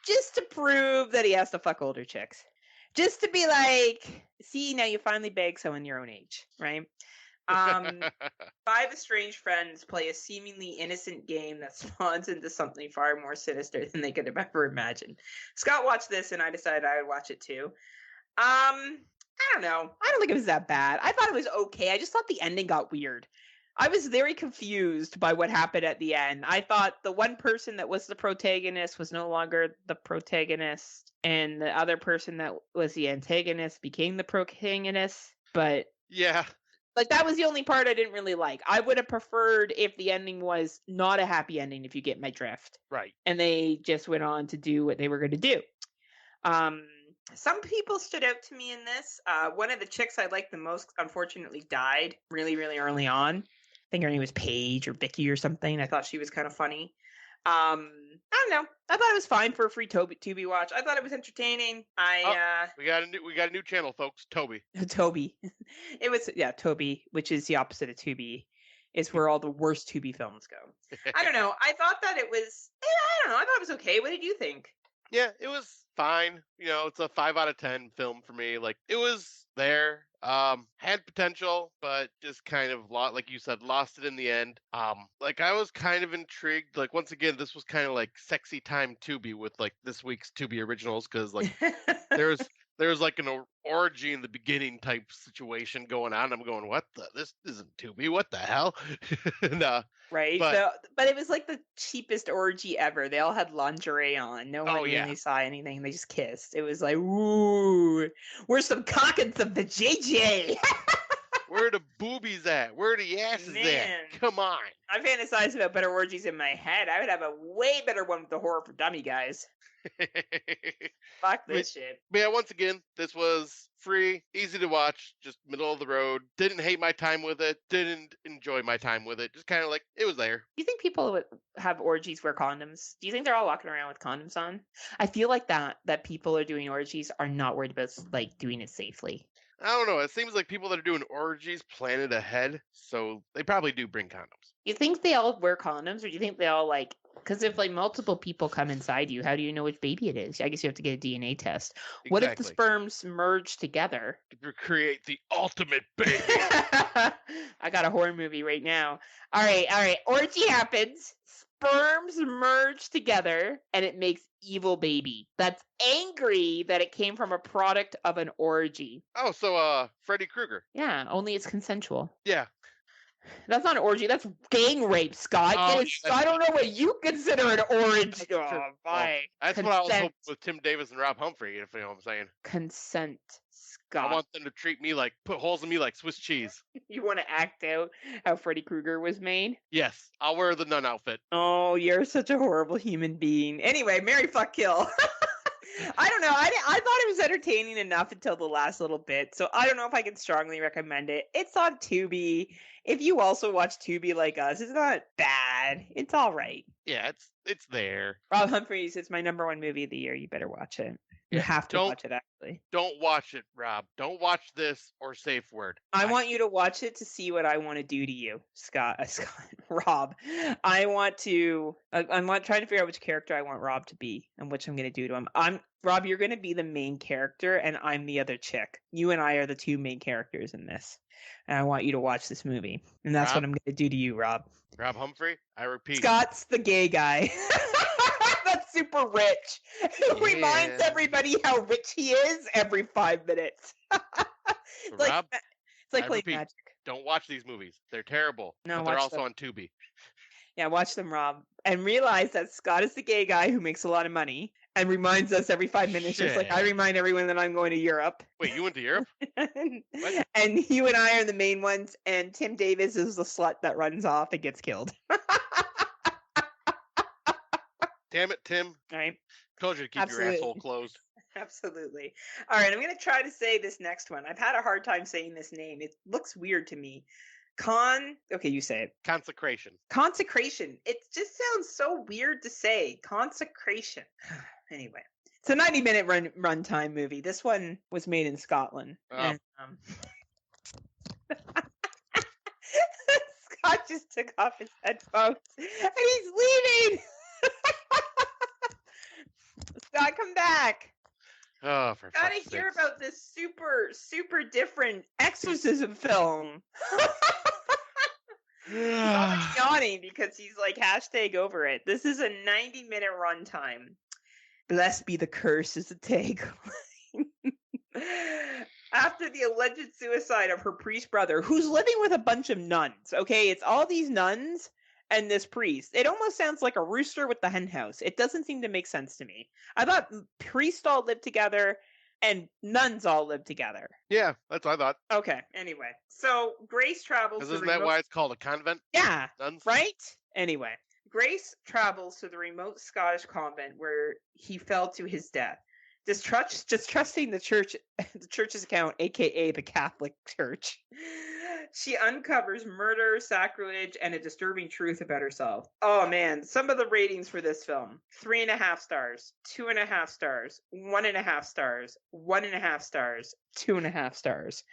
Just to prove that he has to fuck older chicks. Just to be like, see, now you finally beg someone your own age, right? 5 estranged friends play a seemingly innocent game that spawns into something far more sinister than they could have ever imagined. Scott watched this, and I decided I would watch it too. I don't know. I don't think it was that bad. I thought it was okay. I just thought the ending got weird. I was very confused by what happened at the end. I thought the one person that was the protagonist was no longer the protagonist, and the other person that was the antagonist became the protagonist. But yeah, like that was the only part I didn't really like. I would have preferred if the ending was not a happy ending, if you get my drift. Right. And they just went on to do what they were going to do. Some people stood out to me in this. One of the chicks I liked the most, unfortunately, died really, really early on. I think her name was Paige or Vicky or something. I thought she was kind of funny. I don't know. I thought it was fine for a free Tubi watch. I thought it was entertaining. We got a new channel, folks. Tubi. Tubi. It was Tubi, which is the opposite of Tubi. It's where all the worst Tubi films go. I don't know. I thought that it was. I don't know. I thought it was okay. What did you think? Yeah, it was fine. It's a 5 out of 10 film for me. Like it was there. Had potential, but just kind of like you said, lost it in the end. Like I was kind of intrigued. Like once again, this was kind of like sexy time Tubi with like this week's Tubi originals, because like there's like an orgy in the beginning type situation going on. I'm going, this isn't Tubi. What the hell? And, right. But it was like the cheapest orgy ever. They all had lingerie on. No one really saw anything. They just kissed. It was like, ooh, where's some cock and some vajayjay? Where are the boobies at? Where are the asses at? Come on. I fantasize about better orgies in my head. I would have a way better one with the Horror for Dummy guys. Fuck But, this shit. but yeah, once again, this was free, easy to watch, just middle of the road. Didn't hate my time with it. Didn't enjoy my time with it. Just kind of like it was there. Do you think people would have orgies wear condoms? Do you think they're all walking around with condoms on? I feel like that people are doing orgies are not worried about like doing it safely. I don't know. It seems like people that are doing orgies plan it ahead, so they probably do bring condoms. You think they all wear condoms, or do you think they all like? Because if like multiple people come inside you, how do you know which baby it is? I guess you have to get a DNA test. What if the Exactly. sperms merge together? To create the ultimate baby. I got a horror movie right now. All right. Orgy happens. Sperms merge together, and it makes evil baby. That's angry that it came from a product of an orgy. Oh, so Freddy Krueger. Yeah, only it's consensual. Yeah. That's not an orgy. That's gang rape, Scott. Oh, I don't know what you consider an orgy. Oh, bye. That's what I was hoping with Tim Davis and Rob Humphrey, if you know what I'm saying. Consent, I Scott. want them to treat me like, put holes in me like Swiss cheese. You want to act out how Freddy Krueger was made? Yes, I'll wear the nun outfit. Oh, you're such a horrible human being. Anyway, Mary Fuck Kill. I don't know. I thought it was entertaining enough until the last little bit. So I don't know if I can strongly recommend it. It's on Tubi. If you also watch Tubi like us, it's not bad. It's all right. Yeah, it's there. Rob Humphreys, it's my #1 movie of the year. You better watch it. You have to watch it, actually. Don't watch it, Rob. Don't watch this or Safe Word. I want you to watch it to see what I want to do to you, Rob. I'm trying to figure out which character I want Rob to be and which I'm going to do to him. Rob, you're going to be the main character and I'm the other chick. You and I are the two main characters in this. And I want you to watch this movie. And that's what I'm going to do to you, Rob. Rob Humphrey, I repeat. Scott's the gay guy. That's super rich. It reminds everybody how rich he is every 5 minutes. Rob, it's like playing magic. Don't watch these movies. They're terrible. No, but they're also on Tubi. Yeah, watch them, Rob. And realize that Scott is the gay guy who makes a lot of money and reminds us every 5 minutes, just like I remind everyone that I'm going to Europe. Wait, you went to Europe? What? And you and I are the main ones, and Tim Davis is the slut that runs off and gets killed. Damn it, Tim. All right. Told you to keep your asshole closed. Absolutely. All right, I'm going to try to say this next one. I've had a hard time saying this name. It looks weird to me. Okay, you say it. Consecration. Consecration. It just sounds so weird to say. Consecration. Anyway, it's a 90-minute runtime movie. This one was made in Scotland. And, Scott just took off his headphones and he's leaving. Scott, come back. Oh, for Gotta hear about this super, super different exorcism film. He's already yawning because he's like #over it. This is a 90-minute runtime. Blessed be the curse is the tagline. After the alleged suicide of her priest brother, who's living with a bunch of nuns. Okay, it's all these nuns and this priest. It almost sounds like a rooster with the hen house. It doesn't seem to make sense to me. I thought priests all lived together and nuns all live together. Yeah, that's what I thought. Okay, anyway. So Grace travels to isn't that why it's called a convent? Yeah, nuns? Right? Anyway, Grace travels to the remote Scottish convent where he fell to his death. Just trusting the church's account, aka the Catholic Church. She uncovers murder, sacrilege, and a disturbing truth about herself. Oh man, some of the ratings for this film: 3.5 stars, 2.5 stars, 1.5 stars, 1.5 stars, 2.5 stars.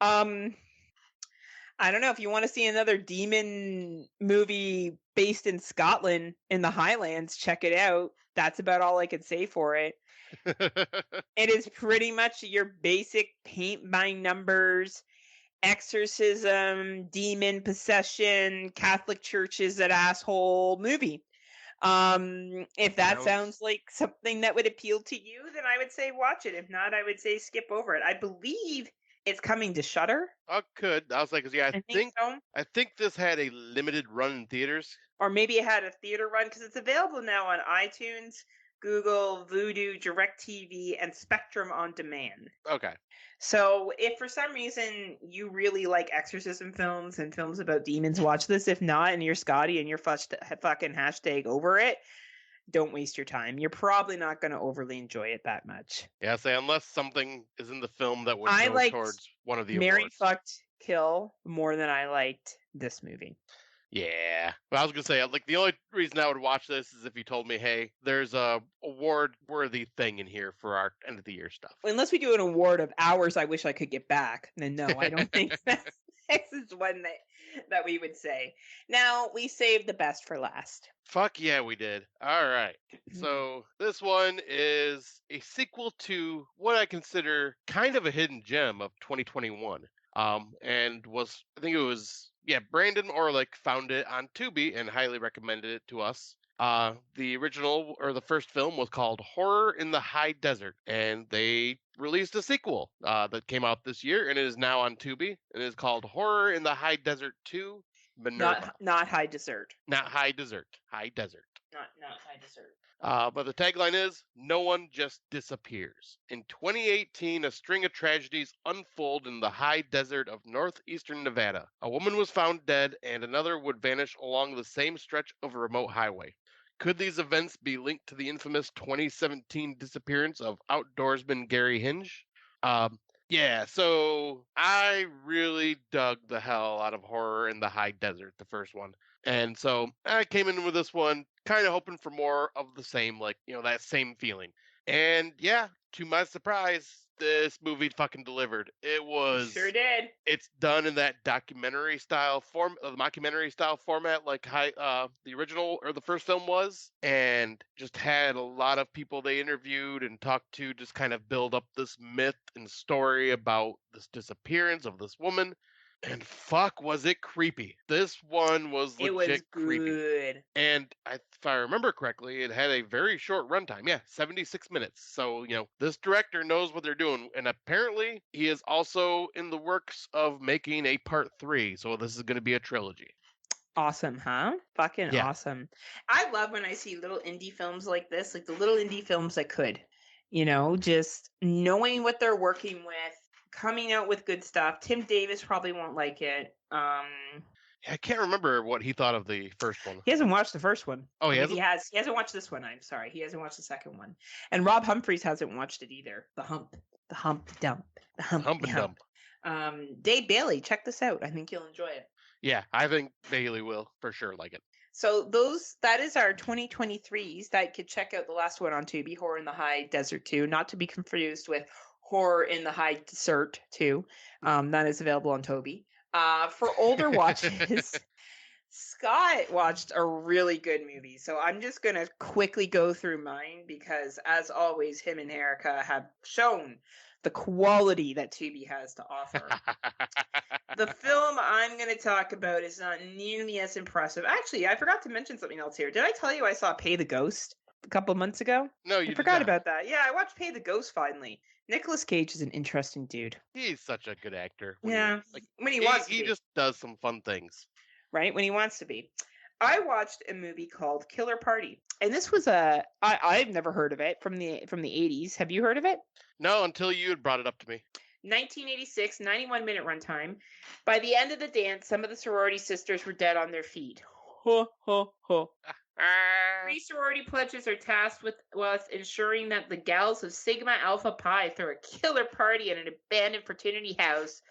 I don't know if you want to see another demon movie based in Scotland in the Highlands, check it out. That's about all I could say for it. It is pretty much your basic paint by numbers, exorcism, demon possession, Catholic Church is an asshole movie. If that sounds like something that would appeal to you, then I would say watch it. If not, I would say skip over it. I believe it's coming to Shudder. Oh, could. I was like, yeah, I think so. I think this had a limited run in theaters. Or maybe it had a theater run because it's available now on iTunes, Google, Vudu, DirecTV, and Spectrum on Demand. Okay. So if for some reason you really like exorcism films and films about demons, watch this. If not, and you're Scotty and you're fucking #over it, don't waste your time. You're probably not going to overly enjoy it that much. Yeah, say unless something is in the film that would I go liked towards one of the Marry, awards. Fucked, Kill more than I liked this movie. Yeah. Well, I was gonna say, like, the only reason I would watch this is if you told me, hey, there's a award-worthy thing in here for our end of the year stuff. Unless we do an award of hours I wish I could get back, then no, I don't think this is one that we would say. Now, we saved the best for last. Fuck yeah, we did. All right. So this one is a sequel to what I consider kind of a hidden gem of 2021. And I think it was, Brandon Orlick found it on Tubi and highly recommended it to us. The original or the first film was called Horror in the High Desert, and they released a sequel that came out this year and it is now on Tubi. And it is called Horror in the High Desert 2 Minerva. Not High Desert. Not High Desert. High Desert. Not High Desert. But the tagline is, no one just disappears. In 2018, a string of tragedies unfold in the high desert of northeastern Nevada. A woman was found dead, and another would vanish along the same stretch of a remote highway. Could these events be linked to the infamous 2017 disappearance of outdoorsman Gary Hinge? Yeah, so I really dug the hell out of Horror in the High Desert, the first one. And so I came in with this one kind of hoping for more of the same, like, that same feeling. And yeah, to my surprise, this movie fucking delivered. Sure did. It's done in that documentary style mockumentary style format, like the original or the first film was, and just had a lot of people they interviewed and talked to just kind of build up this myth and story about this disappearance of this woman. And fuck, was it creepy. This one was legit creepy. Good. And if I remember correctly, it had a very short runtime. Yeah, 76 minutes. So, this director knows what they're doing. And apparently, he is also in the works of making a part 3. So this is going to be a trilogy. Awesome, huh? Fucking Yeah. Awesome. I love when I see little indie films like this, like the little indie films that could, just knowing what they're working with, coming out with good stuff. Tim Davis probably won't like it. I can't remember what he thought of the first one. He hasn't watched the first one. Oh, he hasn't? He hasn't watched this one. I'm sorry. He hasn't watched the second one. And Rob Humphreys hasn't watched it either. The Hump, the Dump, the Hump, and Dump. Dave Bailey, check this out. I think you'll enjoy it. Yeah, I think Bailey will for sure like it. So that is our 2023s. That could check out the last one on Tubi, Horror in the High Desert 2, not to be confused with Horror in the High Desert 2. That is available on Tubi. For older watches, Scott watched a really good movie. So I'm just going to quickly go through mine because, as always, him and Erica have shown the quality that Tubi has to offer. The film I'm going to talk about is not nearly as impressive. Actually, I forgot to mention something else here. Did I tell you I saw Pay the Ghost a couple of months ago? No, you forgot about that. Yeah, I watched Pay the Ghost finally. Nicolas Cage is an interesting dude. He's such a good actor. When he wants to be. He just does some fun things. Right, when he wants to be. I watched a movie called Killer Party. And this was I've never heard of it from the 80s. Have you heard of it? No, until you had brought it up to me. 1986, 91-minute runtime. By the end of the dance, some of the sorority sisters were dead on their feet. Ho, ho, ho. 3 sorority pledges are tasked with ensuring that the gals of Sigma Alpha Pi throw a killer party at an abandoned fraternity house.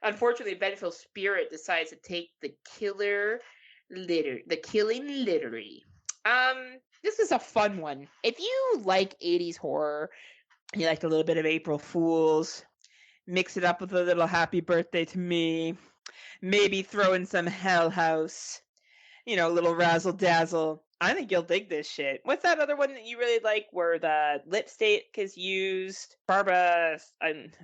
Unfortunately, a vengeful spirit decides to take the killing literally. This is a fun one. If you like 80s horror, you like a little bit of April Fools, mix it up with a little Happy Birthday to Me, maybe throw in some Hell House, a little razzle dazzle. I think you'll dig this shit. What's that other one that you really like where the lipstick is used? Barbara,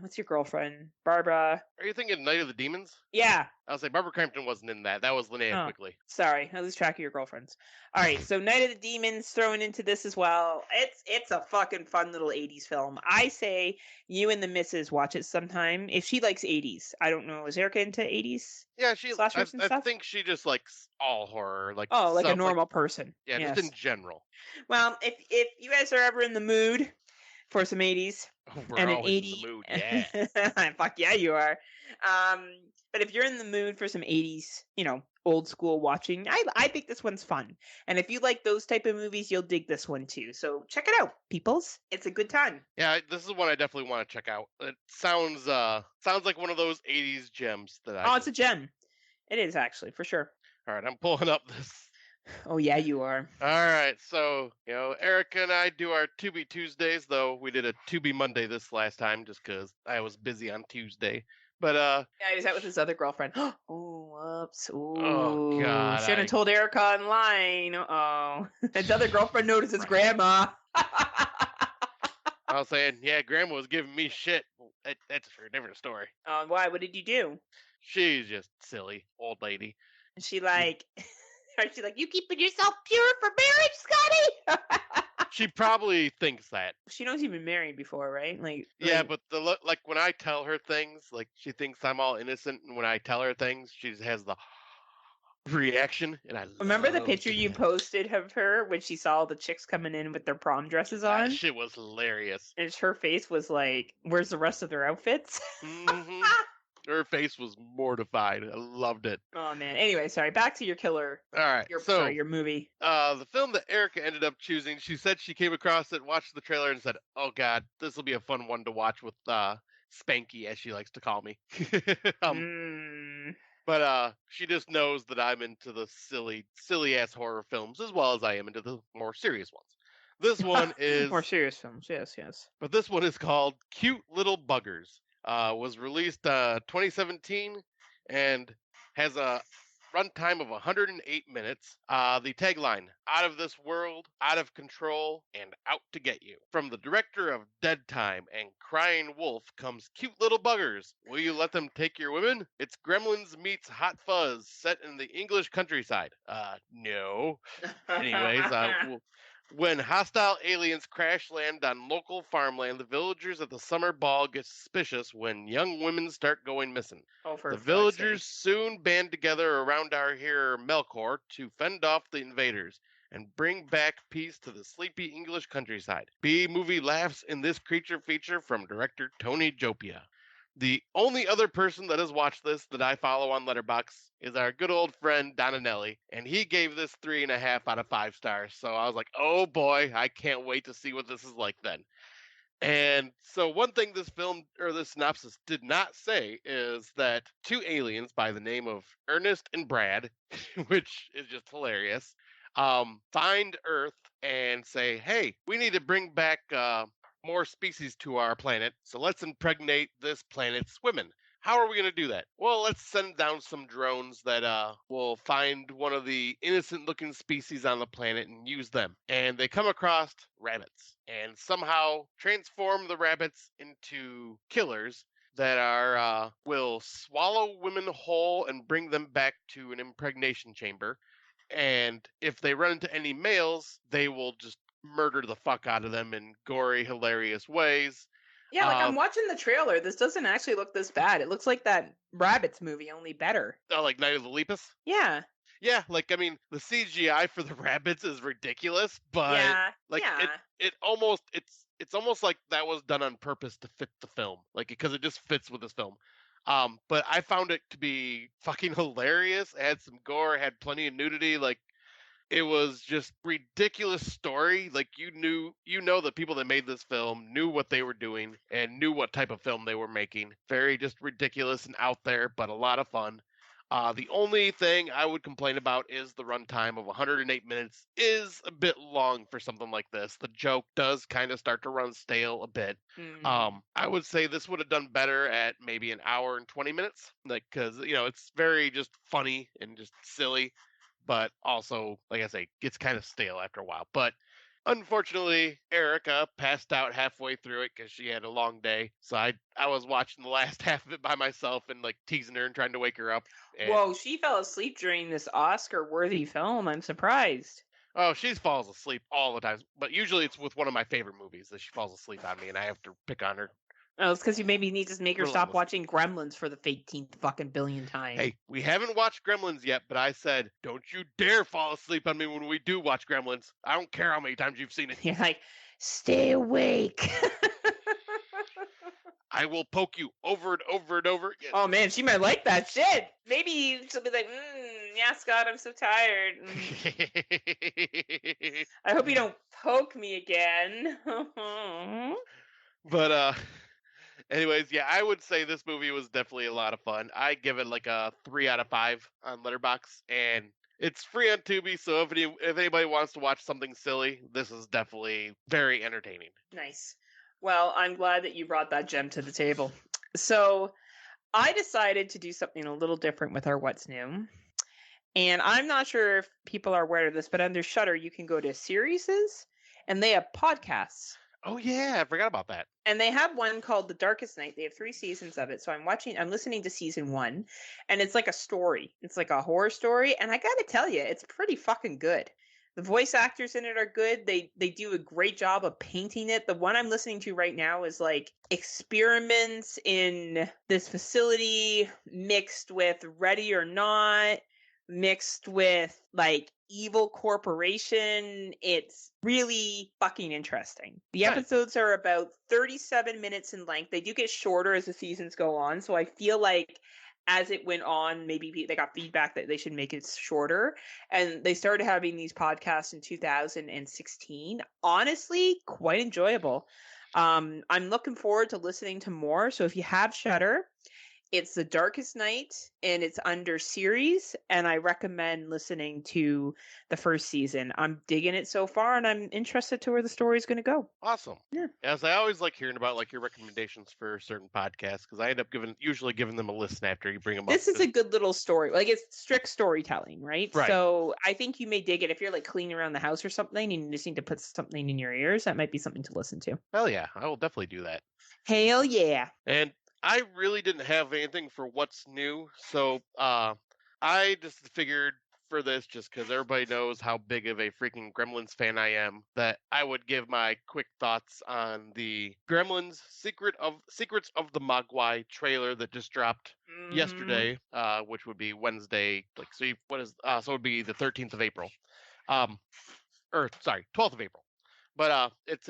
what's your girlfriend? Barbara. Are you thinking Night of the Demons? Yeah. I'll say Barbara Crampton wasn't in that. That was Linnea Quigley. Sorry, I lose track of your girlfriends. All right, so Night of the Demons thrown into this as well. It's a fucking fun little 80s film. I say you and the missus watch it sometime. If she likes 80s. I don't know. Is Erica into 80s? Yeah, I think she just likes all horror. Like a normal person. Yeah, yes. Just in general. Well, if you guys are ever in the mood for some 80s and an 80s in the mood, yeah. Fuck yeah, you are. But if you're in the mood for some 80s, old school watching. I think this one's fun. And if you like those type of movies, you'll dig this one too. So check it out, peoples. It's a good time. Yeah, this is one I definitely want to check out. It sounds like one of those 80s gems that I Oh, it's just. a gem. It is actually, for sure. All right, I'm pulling up this. Oh yeah, you are. All right, so Erica and I do our To Be Tuesdays, though we did a To Be Monday this last time just because I was busy on Tuesday. But Yeah, he was out with his other girlfriend. Oh, whoops. oh Ooh, god, shouldn't have told Erica online. Oh, his other girlfriend notices grandma. I was saying, yeah, Grandma was giving me shit. That's for a different story. Why? What did you do? She's just silly old lady. Is she like, is she like, you keeping yourself pure for marriage, Scotty? She probably thinks that. She knows you've been married before, right? Yeah, but like when I tell her things, like she thinks I'm all innocent, and when I tell her things, she just has the reaction, and I remember the love picture you that. posted of her when she saw all the chicks coming in with their prom dresses That on? shit was hilarious. And her face was like, where's the rest of their outfits? hmm Her face was mortified. I loved it. Oh man. Anyway, sorry. Back to your killer. All right, so Your movie. the film that Erica ended up choosing, she said she came across it, watched the trailer, and said, "Oh God, this will be a fun one to watch with Spanky, as she likes to call me." um, Mm. but she just knows that I'm into the silly ass horror films as well as I am into the more serious ones. This one is More serious films. Yes, yes. But this one is called Cute Little Buggers. Was released 2017 and has a runtime of 108 minutes. The tagline: "Out of this world, out of control, and out to get you." From the director of Dead Time and Crying Wolf comes Cute Little Buggers. Will you let them take your women? It's Gremlins meets Hot Fuzz set in the English countryside. No. Anyways, when hostile aliens crash land on local farmland, the villagers at the summer ball get suspicious when young women start going missing. Oh, for The fuck's villagers sake. soon band together around our hero Melkor to fend off the invaders and bring back peace to the sleepy English countryside. B movie laughs in this creature feature from director Tony Jopia. The only other person that has watched this that I follow on Letterboxd is our good old friend Donanelli, and he gave this 3.5 out of 5 stars. So I was like, oh boy, I can't wait to see what this is like then. And so one thing this film or this synopsis did not say is that two aliens by the name of Ernest and Brad, which is just hilarious, find Earth and say, "Hey, we need to bring back more species to our planet, so let's impregnate this planet's women." How are we going to do that? Well, let's send down some drones that will find one of the innocent looking species on the planet and use them. And they come across rabbits and somehow transform the rabbits into killers that are will swallow women whole and bring them back to an impregnation chamber. And if they run into any males, they will just murder the fuck out of them in gory, hilarious ways. Yeah, like I'm watching the trailer. This doesn't actually look this bad. It looks like that Rabbits movie, only better. Like Night of the Lepus? Yeah. Yeah, like I mean, the CGI for the rabbits is ridiculous, but Yeah. like Yeah. it's almost like that was done on purpose to fit the film, like because it just fits with this film. But I found it to be fucking hilarious. It had some gore, had plenty of nudity, like it was just ridiculous story. Like the people that made this film knew what they were doing and knew what type of film they were making. Very just ridiculous and out there, but a lot of fun. The only thing I would complain about is the runtime of 108 minutes is a bit long for something like this. The joke does kind of start to run stale a bit. I would say this would have done better at maybe an hour and 20 minutes, like because it's very just funny and just silly, but also like I say, gets kind of stale after a while. But unfortunately, Erica passed out halfway through it because she had a long day. So I was watching the last half of it by myself and like teasing her and trying to wake her up. And, Whoa, she fell asleep during this Oscar-worthy film. I'm surprised. oh, she falls asleep all the time. But usually it's with one of my favorite movies that she falls asleep on me and I have to pick on her. Oh, it's because you maybe need to make her stop Relentless. watching Gremlins for the 15th fucking billion time. Hey, we haven't watched Gremlins yet, but I said, don't you dare fall asleep on me when we do watch Gremlins. I don't care how many times you've seen it. You're like, stay awake. I will poke you over and over and over again. Oh man, she might like that shit. Maybe she'll be like, yeah, Scott, I'm so tired. I hope you don't poke me again. But anyways, yeah, I would say this movie was definitely a lot of fun. I give it like a 3 out of 5 on Letterboxd, and it's free on Tubi. So if anybody wants to watch something silly, this is definitely very entertaining. Nice. Well, I'm glad that you brought that gem to the table. So I decided to do something a little different with our What's New. And I'm not sure if people are aware of this, but under Shutter, you can go to series and they have podcasts. Oh yeah, I forgot about that. And they have one called The Darkest Night. They have 3 seasons of it. So I'm listening to season 1, and it's like a story. It's like a horror story, and I got to tell you, it's pretty fucking good. The voice actors in it are good. They do a great job of painting it. The one I'm listening to right now is like experiments in this facility mixed with Ready or Not, mixed with like evil corporation. It's really fucking interesting. The Nice. episodes are about 37 minutes in length. They do get shorter as the seasons go on, so I feel like as it went on, maybe they got feedback that they should make it shorter. And they started having these podcasts in 2016. Honestly, quite enjoyable. I'm looking forward to listening to more. So if you have Shutter, it's The Darkest Night, and it's under series, and I recommend listening to the first season. I'm digging it so far, and I'm interested to where the story's going to go. Awesome. Yeah. As I always like hearing about like your recommendations for certain podcasts because I end up usually giving them a listen after you bring them This up. is a good little story. Like, it's strict storytelling, right? Right. So I think you may dig it if you're like cleaning around the house or something and you just need to put something in your ears. That might be something to listen to. Hell yeah, I will definitely do that. Hell yeah. And I really didn't have anything for what's new, so I just figured for this, just because everybody knows how big of a freaking Gremlins fan I am, that I would give my quick thoughts on the Gremlins Secrets of the Mogwai trailer that just dropped yesterday, which would be Wednesday. Like, so so it would be the 13th of April, or sorry, 12th of April. But it's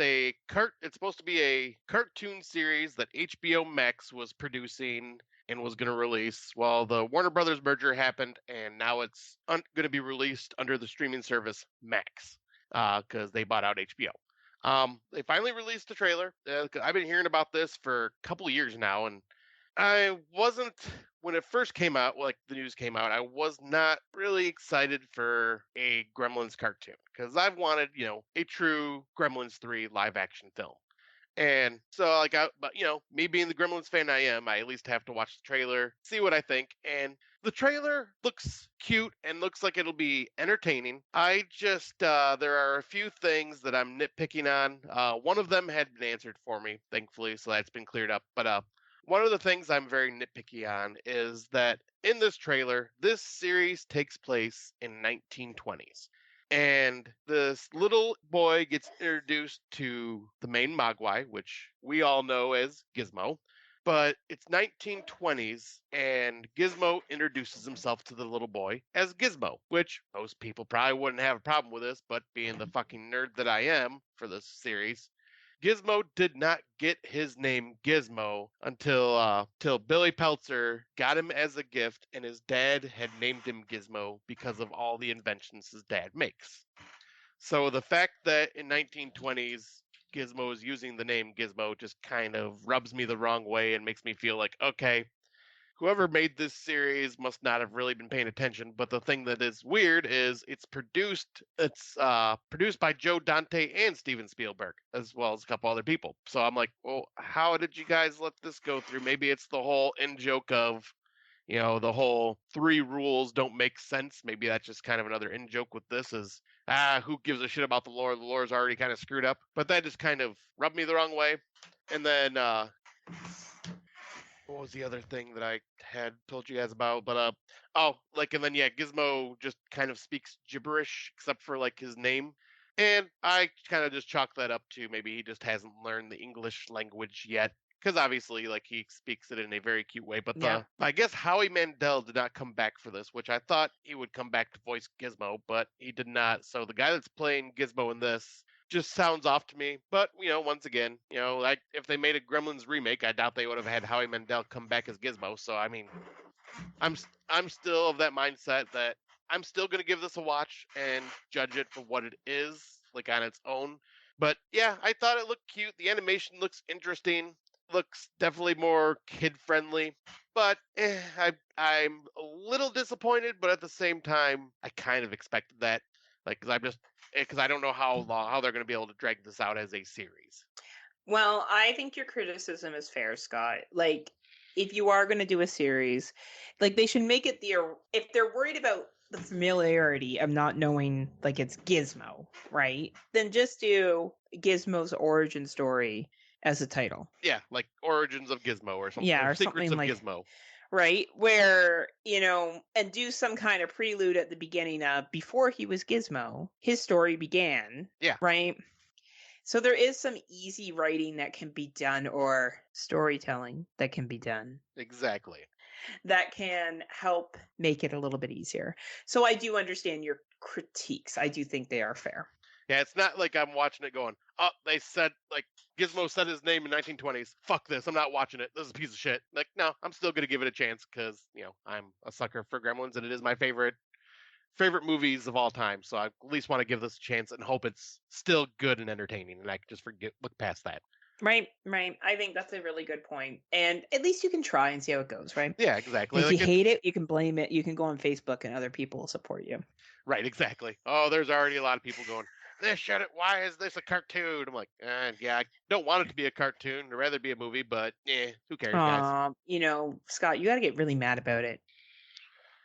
supposed to be a cartoon series that HBO Max was producing and was going to release while the Warner Brothers merger happened, and now it's going to be released under the streaming service Max because they bought out HBO. They finally released the trailer. I've been hearing about this for a couple of years now, and I wasn't when it first came out, like the news came out, I was not really excited for a Gremlins cartoon because I've wanted, a true Gremlins 3 live action film. And so, but me being the Gremlins fan I am, I at least have to watch the trailer, see what I think. And the trailer looks cute and looks like it'll be entertaining. I just, there are a few things that I'm nitpicking on. One of them had been answered for me, thankfully, so that's been cleared up. But one of the things I'm very nitpicky on is that in this trailer, this series takes place in 1920s. And this little boy gets introduced to the main Mogwai, which we all know as Gizmo. But it's 1920s, and Gizmo introduces himself to the little boy as Gizmo, which most people probably wouldn't have a problem with this, but being the fucking nerd that I am for this series, Gizmo did not get his name Gizmo until till Billy Peltzer got him as a gift, and his dad had named him Gizmo because of all the inventions his dad makes. So the fact that in 1920s Gizmo is using the name Gizmo just kind of rubs me the wrong way and makes me feel like, okay, whoever made this series must not have really been paying attention. But the thing that is weird is it's produced by Joe Dante and Steven Spielberg, as well as a couple other people. So I'm like, well, how did you guys let this go through? Maybe it's the whole in joke of, the whole 3 rules don't make sense. Maybe that's just kind of another in joke with this is, who gives a shit about the lore? The lore is already kind of screwed up. But that just kind of rubbed me the wrong way. And then what was the other thing that I had told you guys about? But and then Gizmo just kind of speaks gibberish except for like his name. And I kind of just chalk that up to maybe he just hasn't learned the English language yet. Because obviously, like, he speaks it in a very cute way. But I guess Howie Mandel did not come back for this, which I thought he would come back to voice Gizmo, but he did not. So the guy that's playing Gizmo in this just sounds off to me. But once again, like if they made a Gremlins remake, I doubt they would have had Howie Mandel come back as Gizmo. So I mean, I'm still of that mindset that I'm still gonna give this a watch and judge it for what it is, like on its own. But yeah, I thought it looked cute. The animation looks interesting. Looks definitely more kid friendly. But I'm a little disappointed, but at the same time, I kind of expected that. Like, because I don't know how they're going to be able to drag this out as a series. Well, I think your criticism is fair, Scott. Like, if you are going to do a series, like they should make it if they're worried about the familiarity of not knowing like it's Gizmo, right? Then just do Gizmo's origin story as a title. Yeah, like Origins of Gizmo or something, Yeah, or or Secrets something of like Gizmo. right where and do some kind of prelude at the beginning of before he was Gizmo, his story began, Yeah, right? So there is some easy writing that can be done or storytelling that can be done exactly. that can help make it a little bit easier. So I do understand your critiques. I do think they are fair. Yeah, it's not like I'm watching it going, oh, they said, like, Gizmo said his name in 1920s. Fuck this. I'm not watching it. This is a piece of shit. Like, no, I'm still going to give it a chance because, I'm a sucker for Gremlins and it is my favorite movies of all time. So I at least want to give this a chance and hope it's still good and entertaining and I can just look past that. Right, right. I think that's a really good point. And at least you can try and see how it goes, right? Yeah, exactly. If you Like, hate it, you can blame it. You can go on Facebook and other people will support you. right, exactly. Oh, there's already a lot of people going, this shit, why is this a cartoon? I'm like, yeah, I don't want it to be a cartoon. I'd rather be a movie, but who cares, guys? Scott, you got to get really mad about it.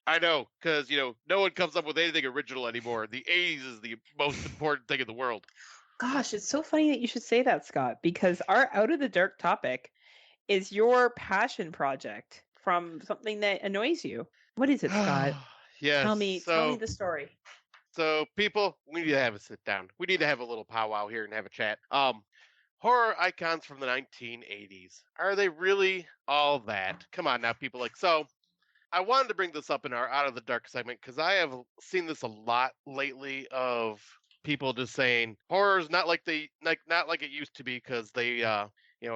I know, because no one comes up with anything original anymore. The '80s is the most important thing in the world. Gosh, it's so funny that you should say that, Scott, because our out of the dark topic is your passion project from something that annoys you. What is it, Scott? Yes. Tell me the story. So people, we need to have a sit down. We need to have a little powwow here and have a chat. Horror icons from the 1980s. Are they really all that? Come on now, people. Like, so I wanted to bring this up in our Out of the Dark segment because I have seen this a lot lately of people just saying horror is not like it used to be because they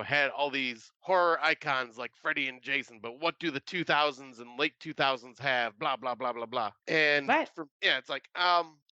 had all these horror icons like Freddy and Jason, but what do the 2000s and late 2000s have? Blah blah blah blah blah. And What? it's like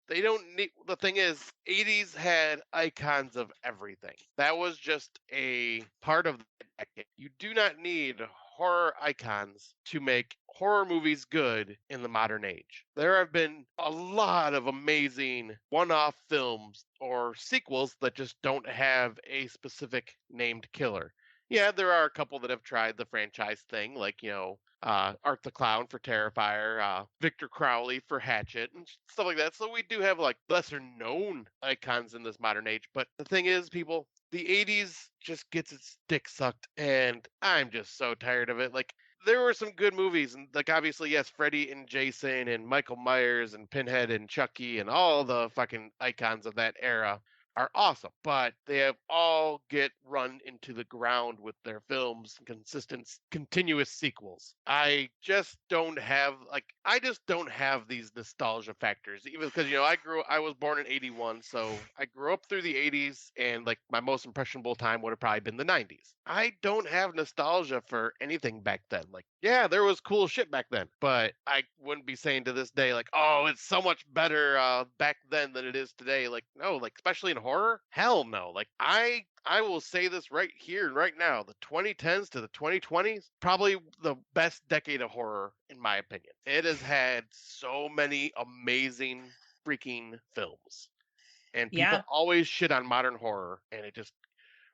they don't need. The thing is, 80s had icons of everything. That was just a part of the decade. You do not need horror icons to make horror movies good in the modern age. There have been a lot of amazing one off films or sequels that just don't have a specific named killer. Yeah, there are a couple that have tried the franchise thing, like, Art the Clown for Terrifier, Victor Crowley for Hatchet, and stuff like that. So we do have like lesser known icons in this modern age. But the thing is, people, the 80s just gets its dick sucked, and I'm just so tired of it. Like, there were some good movies, and like obviously, yes, Freddy and Jason and Michael Myers and Pinhead and Chucky and all the fucking icons of that era are awesome, but they have all get run into the ground with their films and continuous sequels. I just don't have these nostalgia factors, even because I was born in '81, so I grew up through the '80s, and like my most impressionable time would have probably been the '90s. I don't have nostalgia for anything back then. Like, yeah, there was cool shit back then, but I wouldn't be saying to this day like, oh, it's so much better back then than it is today. Like, no, like especially in horror, hell no. Like, I will say this right here and right now, the 2010s to the 2020s, probably the best decade of horror in my opinion. It has had so many amazing freaking films, and Yeah. people always shit on modern horror, and it just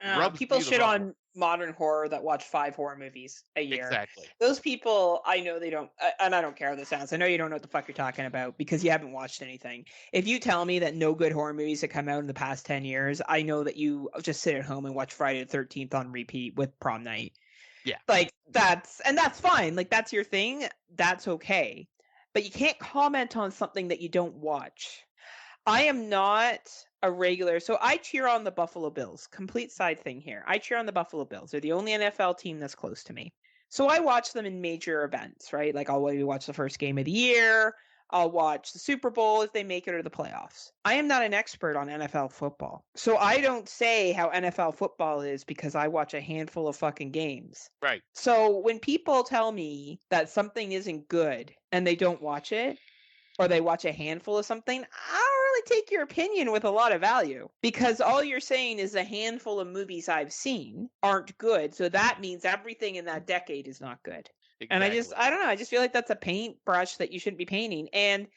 rubs People me the shit wrong way. on modern horror that watch 5 horror movies a year. Exactly. Those people, I know they don't, and I don't care how this sounds. I know you don't know what the fuck you're talking about because you haven't watched anything. If you tell me that no good horror movies have come out in the past 10 years, I know that you just sit at home and watch Friday the 13th on repeat with prom night. Yeah. Like, that's fine. Like, that's your thing. That's okay. But you can't comment on something that you don't watch. I am not a regular. So I cheer on the Buffalo Bills. Complete side thing here. I cheer on the Buffalo Bills. They're the only NFL team that's close to me. So I watch them in major events, right? Like I'll maybe watch the first game of the year. I'll watch the Super Bowl if they make it or the playoffs. I am not an expert on NFL football. So I don't say how NFL football is because I watch a handful of fucking games. Right. So when people tell me that something isn't good and they don't watch it, or they watch a handful of something, I don't really take your opinion with a lot of value, because all you're saying is a handful of movies I've seen aren't good. So that means everything in that decade is not good. Exactly. And I don't know. I just feel like that's a paintbrush that you shouldn't be painting. And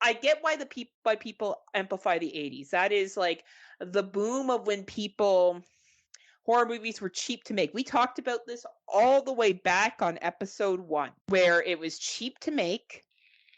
I get why why people amplify the 80s. That is like the boom of when horror movies were cheap to make. We talked about this all the way back on episode 1, where it was cheap to make,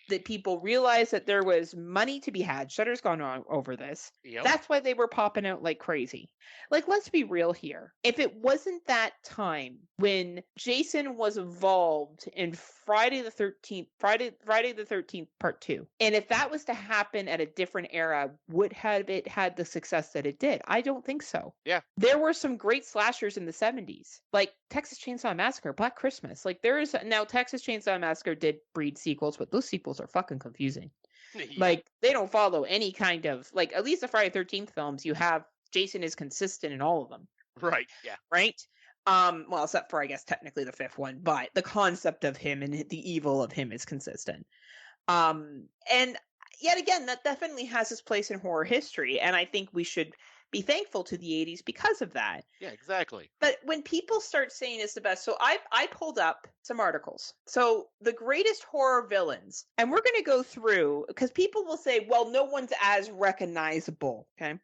that people realized that there was money to be had. Shutter's gone on over this. Yep. That's why they were popping out like crazy. Like, let's be real here. If it wasn't that time when Jason was involved in Friday the 13th part 2, and if that was to happen at a different era, would have it had the success that it did? I don't think so. Yeah. There were some great slashers in the 70s, like Texas Chainsaw Massacre, Black Christmas. Like, now Texas Chainsaw Massacre did breed sequels, but those sequels are fucking confusing. Yeah. Like, they don't follow any kind of, like, at least the Friday 13th films, you have Jason is consistent in all of them. Right. Yeah. Right? Well, except for, I guess, technically the 5th one, but the concept of him and the evil of him is consistent. And yet again, that definitely has its place in horror history, and I think we should be thankful to the 80s because of that. Yeah, exactly. But when people start saying it's the best, so I pulled up some articles. So the greatest horror villains, and we're going to go through, because people will say, well, no one's as recognizable. Okay.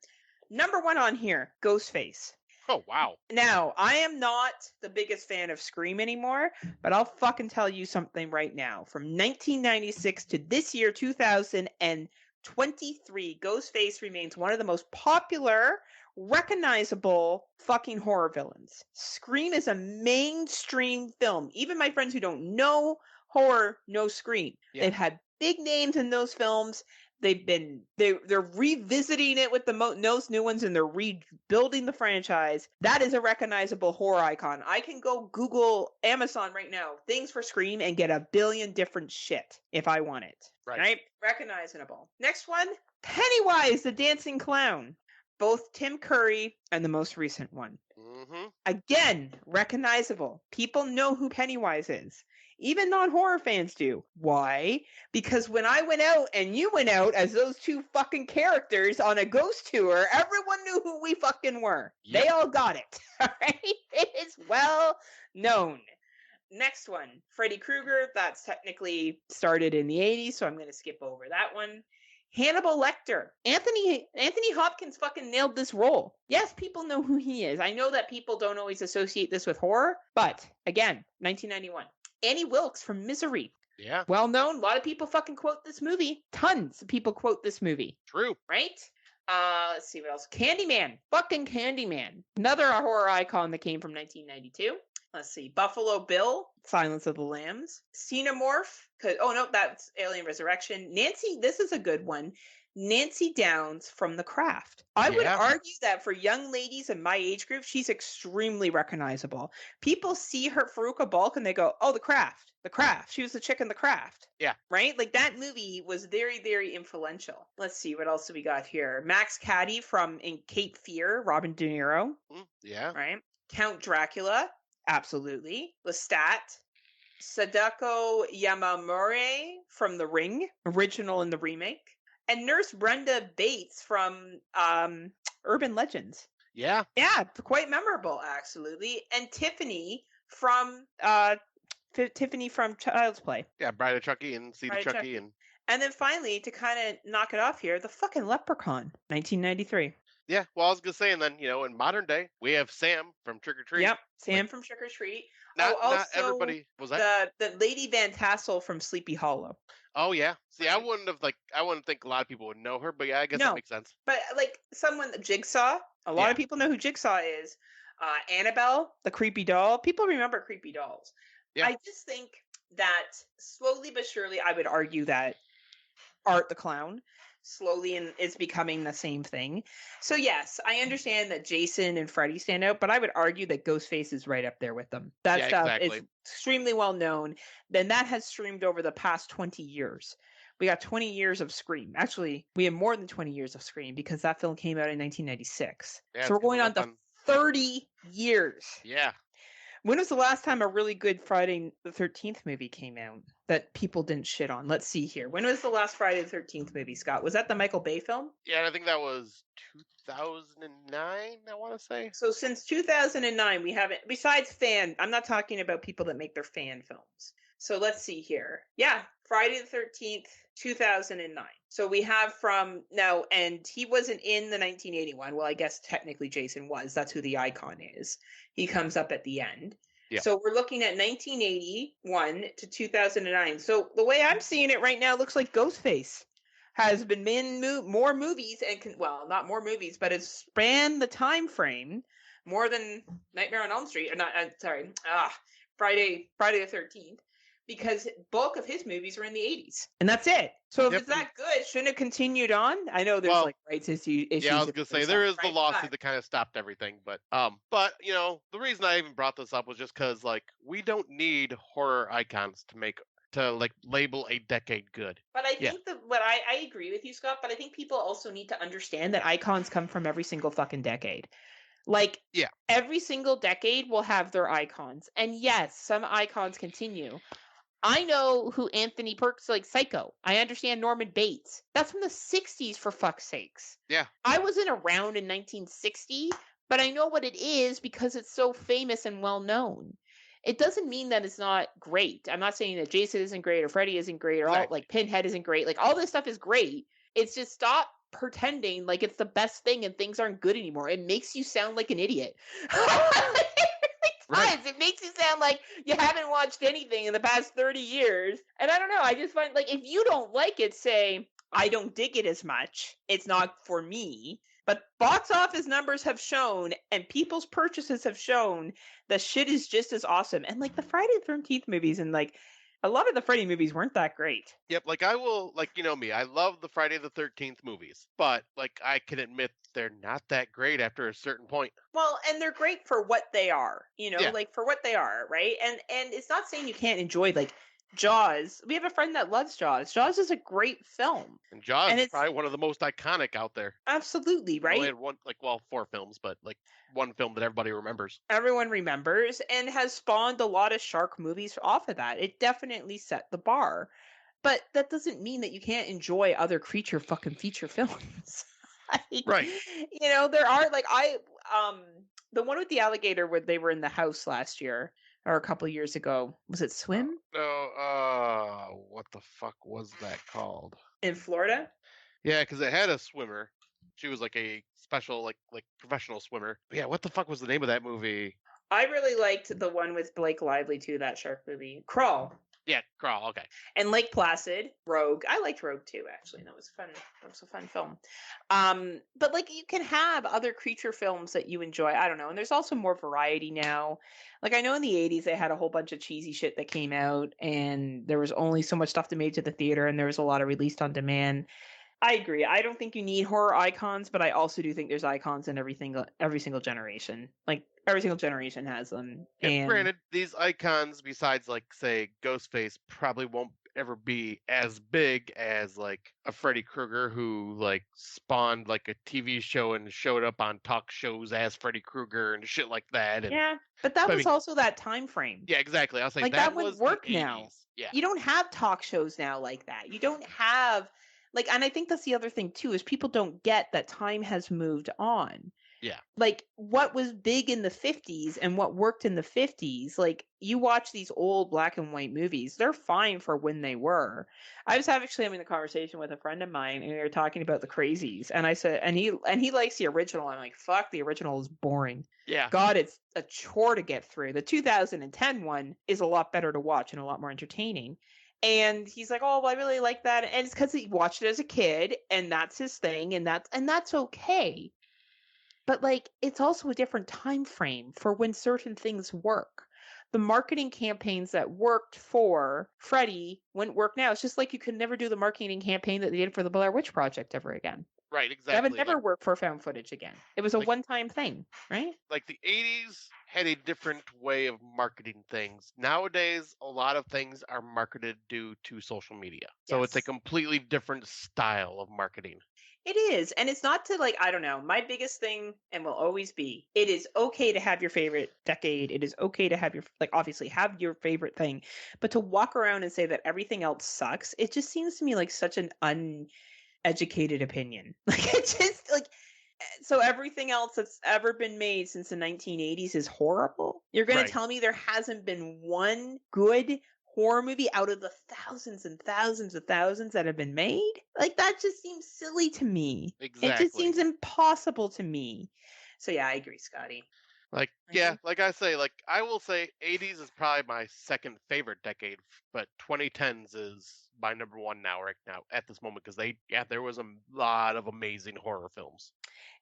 Number 1 on here, Ghostface. Oh, wow. Now, I am not the biggest fan of Scream anymore, but I'll fucking tell you something right now. From 1996 to this year, 2023, Ghostface remains one of the most popular, recognizable fucking horror villains. Scream is a mainstream film. Even my friends who don't know horror know Scream. Yeah. They've had big names in those films. They're revisiting it with those new ones, and they're rebuilding the franchise. That is a recognizable horror icon. I can go Google Amazon right now, things for Scream, and get a billion different shit if I want it. Right? Recognizable. Next one, Pennywise the Dancing Clown. Both Tim Curry and the most recent one. Mm-hmm. Again, recognizable. People know who Pennywise is. Even non-horror fans do. Why? Because when I went out and you went out as those two fucking characters on a ghost tour, everyone knew who we fucking were. Yep. They all got it. All right? It is well known. Next one, Freddy Krueger. That's technically started in the 80s, so I'm going to skip over that one. Hannibal Lecter. Anthony Hopkins fucking nailed this role. Yes, people know who he is. I know that people don't always associate this with horror, but again, 1991. Annie Wilkes from Misery. Yeah. Well known. A lot of people fucking quote this movie. Tons of people quote this movie. True. Right? Let's see what else. Candyman. Fucking Candyman. Another horror icon that came from 1992. Let's see. Buffalo Bill. Silence of the Lambs. Xenomorph. Oh, no, that's Alien Resurrection. Nancy, this is a good one. Nancy Downs from The Craft. I would argue that for young ladies in my age group, she's extremely recognizable. People see her Faruqa Balk and they go, oh, The Craft. The Craft. She was the chick in The Craft. Yeah. Right? Like, that movie was very, very influential. Let's see, what else do we got here? Max Cady from in Cape Fear, Robin De Niro. Yeah. Right? Count Dracula. Absolutely. Lestat. Sadako Yamamura from The Ring, original and the remake. And Nurse Brenda Bates from Urban Legends. Yeah. Yeah, quite memorable, absolutely. And Tiffany from Child's Play. Yeah, Bride of Chucky and Seed of Chucky. And then finally, to kind of knock it off here, the fucking Leprechaun, 1993. Yeah, well, I was going to say, and then, in modern day, we have Sam from Trick or Treat. Yep, Sam from Trick or Treat. Not everybody was that. The Lady Van Tassel from Sleepy Hollow. Oh yeah. See, I wouldn't think a lot of people would know her, but yeah, I guess that makes sense. But like Jigsaw, a lot of people know who Jigsaw is. Annabelle, the creepy doll. People remember creepy dolls. Yeah. I just think that slowly but surely, I would argue that Art the Clown, slowly and is becoming the same thing. So yes, I understand that Jason and Freddy stand out, but I would argue that Ghostface is right up there with them. That Yeah, stuff is exactly. extremely well known. Then that has streamed over the past 20 years. We got 20 years of Scream. Actually, we have more than 20 years of Scream because that film came out in 1996. Yeah, So it's we're going coming on up to on 30 years. yeah. When was the last time a really good Friday the 13th movie came out that people didn't shit on? Let's see here. When was the last Friday the 13th movie, Scott? Was that the Michael Bay film? Yeah, and I think that was 2009, I want to say. So since 2009, we haven't, besides I'm not talking about people that make their fan films. So let's see here. Yeah, Friday the 13th, 2009. So we have from now, and he wasn't in the 1981. Well, I guess technically Jason was. That's who the icon is. He comes up at the end. Yeah. So we're looking at 1981 to 2009. So the way I'm seeing it right now looks like Ghostface has been in more movies and well, not more movies, but has spanned the time frame more than Nightmare on Elm Street. Or not, Friday the 13th, because bulk of his movies were in the 80s, and that's it. So if Yep. it's that good, shouldn't it continued on? I know there's like rights issues. Yeah, I was gonna say there is the right? lawsuit that kind of stopped everything, but you know, the reason I even brought this up was just because like we don't need horror icons to like label a decade good. But I think I agree with you, Scott, but I think people also need to understand that icons come from every single fucking decade. Like, Yeah. every single decade will have their icons. And yes, some icons continue. I know who Anthony Perks, like Psycho. I understand Norman Bates. That's from the 60s, for fuck's sakes. Yeah. I wasn't around in 1960, but I know what it is because it's so famous and well known. It doesn't mean that it's not great. I'm not saying that Jason isn't great or Freddy isn't great or all Exactly. like Pinhead isn't great. Like, all this stuff is great. It's just stop pretending like it's the best thing and things aren't good anymore. It makes you sound like an idiot. Right. It makes you sound like you haven't watched anything in the past 30 years. And I don't know. I just find, like, if you don't like it, say, I don't dig it as much. It's not for me. But box office numbers have shown and people's purchases have shown the shit is just as awesome. And like the Friday the 13th movies and like a lot of the Freddy movies weren't that great. Yep, like I will, like, you know me, I love the Friday the 13th movies, but like I can admit they're not that great after a certain point. Well, and they're great for what they are, Yeah. like for what they are, right? And it's not saying you can't enjoy like Jaws. We have a friend that loves Jaws. Jaws is a great film. And Jaws And is it's probably one of the most iconic out there. absolutely We only right. had one, like, well, 4 films, but like one film that everybody remembers. Everyone remembers and has spawned a lot of shark movies off of that. It definitely set the bar. But that doesn't mean that you can't enjoy other creature fucking feature films. Like, Right. there are like the one with the alligator where they were in the house last year or a couple years ago. Was it Swim No, what the fuck was that called? in Florida? Yeah, because it had a swimmer. She was like a special, like professional swimmer. But yeah, what the fuck was the name of that movie? I really liked the one with Blake Lively too, that shark movie. Crawl. Yeah, Crawl. Okay. And Lake Placid, Rogue. I liked Rogue too, actually. That was fun. That was a fun film. But like you can have other creature films that you enjoy. I don't know. And there's also more variety now. Like I know in the 80s they had a whole bunch of cheesy shit that came out and there was only so much stuff that made to the theater and there was a lot of released on demand. I agree. I don't think you need horror icons, but I also do think there's icons in every single generation. Like every single generation has them. And And granted, these icons, besides like say Ghostface, probably won't ever be as big as like a Freddy Krueger who like spawned like a TV show and showed up on talk shows as Freddy Krueger and shit like that. And yeah, but that I was mean, also that time frame. yeah, exactly. I was like, Like that that wouldn't was work the now. 80s. Yeah. You don't have talk shows now like that. You don't have like, and I think that's the other thing too, is people don't get that time has moved on. Yeah. Like what was big in the 50s and what worked in the 50s, like you watch these old black and white movies, they're fine for when they were. I was actually having a conversation with a friend of mine and we were talking about the Crazies and I said and he likes the original. I'm like, fuck, the original is boring. Yeah. God, it's a chore to get through. The 2010 one is a lot better to watch and a lot more entertaining. And he's like, "Oh, well, I really like that." And it's because he watched it as a kid, and that's his thing, and that's okay. But like, it's also a different time frame for when certain things work. the marketing campaigns that worked for Freddy wouldn't work now. It's just like you could never do the marketing campaign that they did for the Blair Witch Project ever again. Right, That would exactly. never work for found footage again. It was a Like one-time thing, right? like the 80s had a different way of marketing things. Nowadays, a lot of things are marketed due to social media. So it's a Yes. completely different style of marketing. It is. And it's not to like, I don't know. My biggest thing and will always be it is okay to have your favorite decade. It is okay to have your, like, obviously have your favorite thing. But to walk around and say that everything else sucks, it just seems to me like such an uneducated opinion. Like, it just, like, so everything else that's ever been made since the 1980s is horrible? You're going to Right. tell me there hasn't been one good horror movie out of the thousands and thousands of thousands that have been made? Like, that just seems silly to me. It just Exactly. seems impossible to me. So yeah, I agree, Scotty. Like, I yeah, agree. like I say, like I will say 80s is probably my second favorite decade, but 2010s is my number one now, right now, at this moment, because there was a lot of amazing horror films.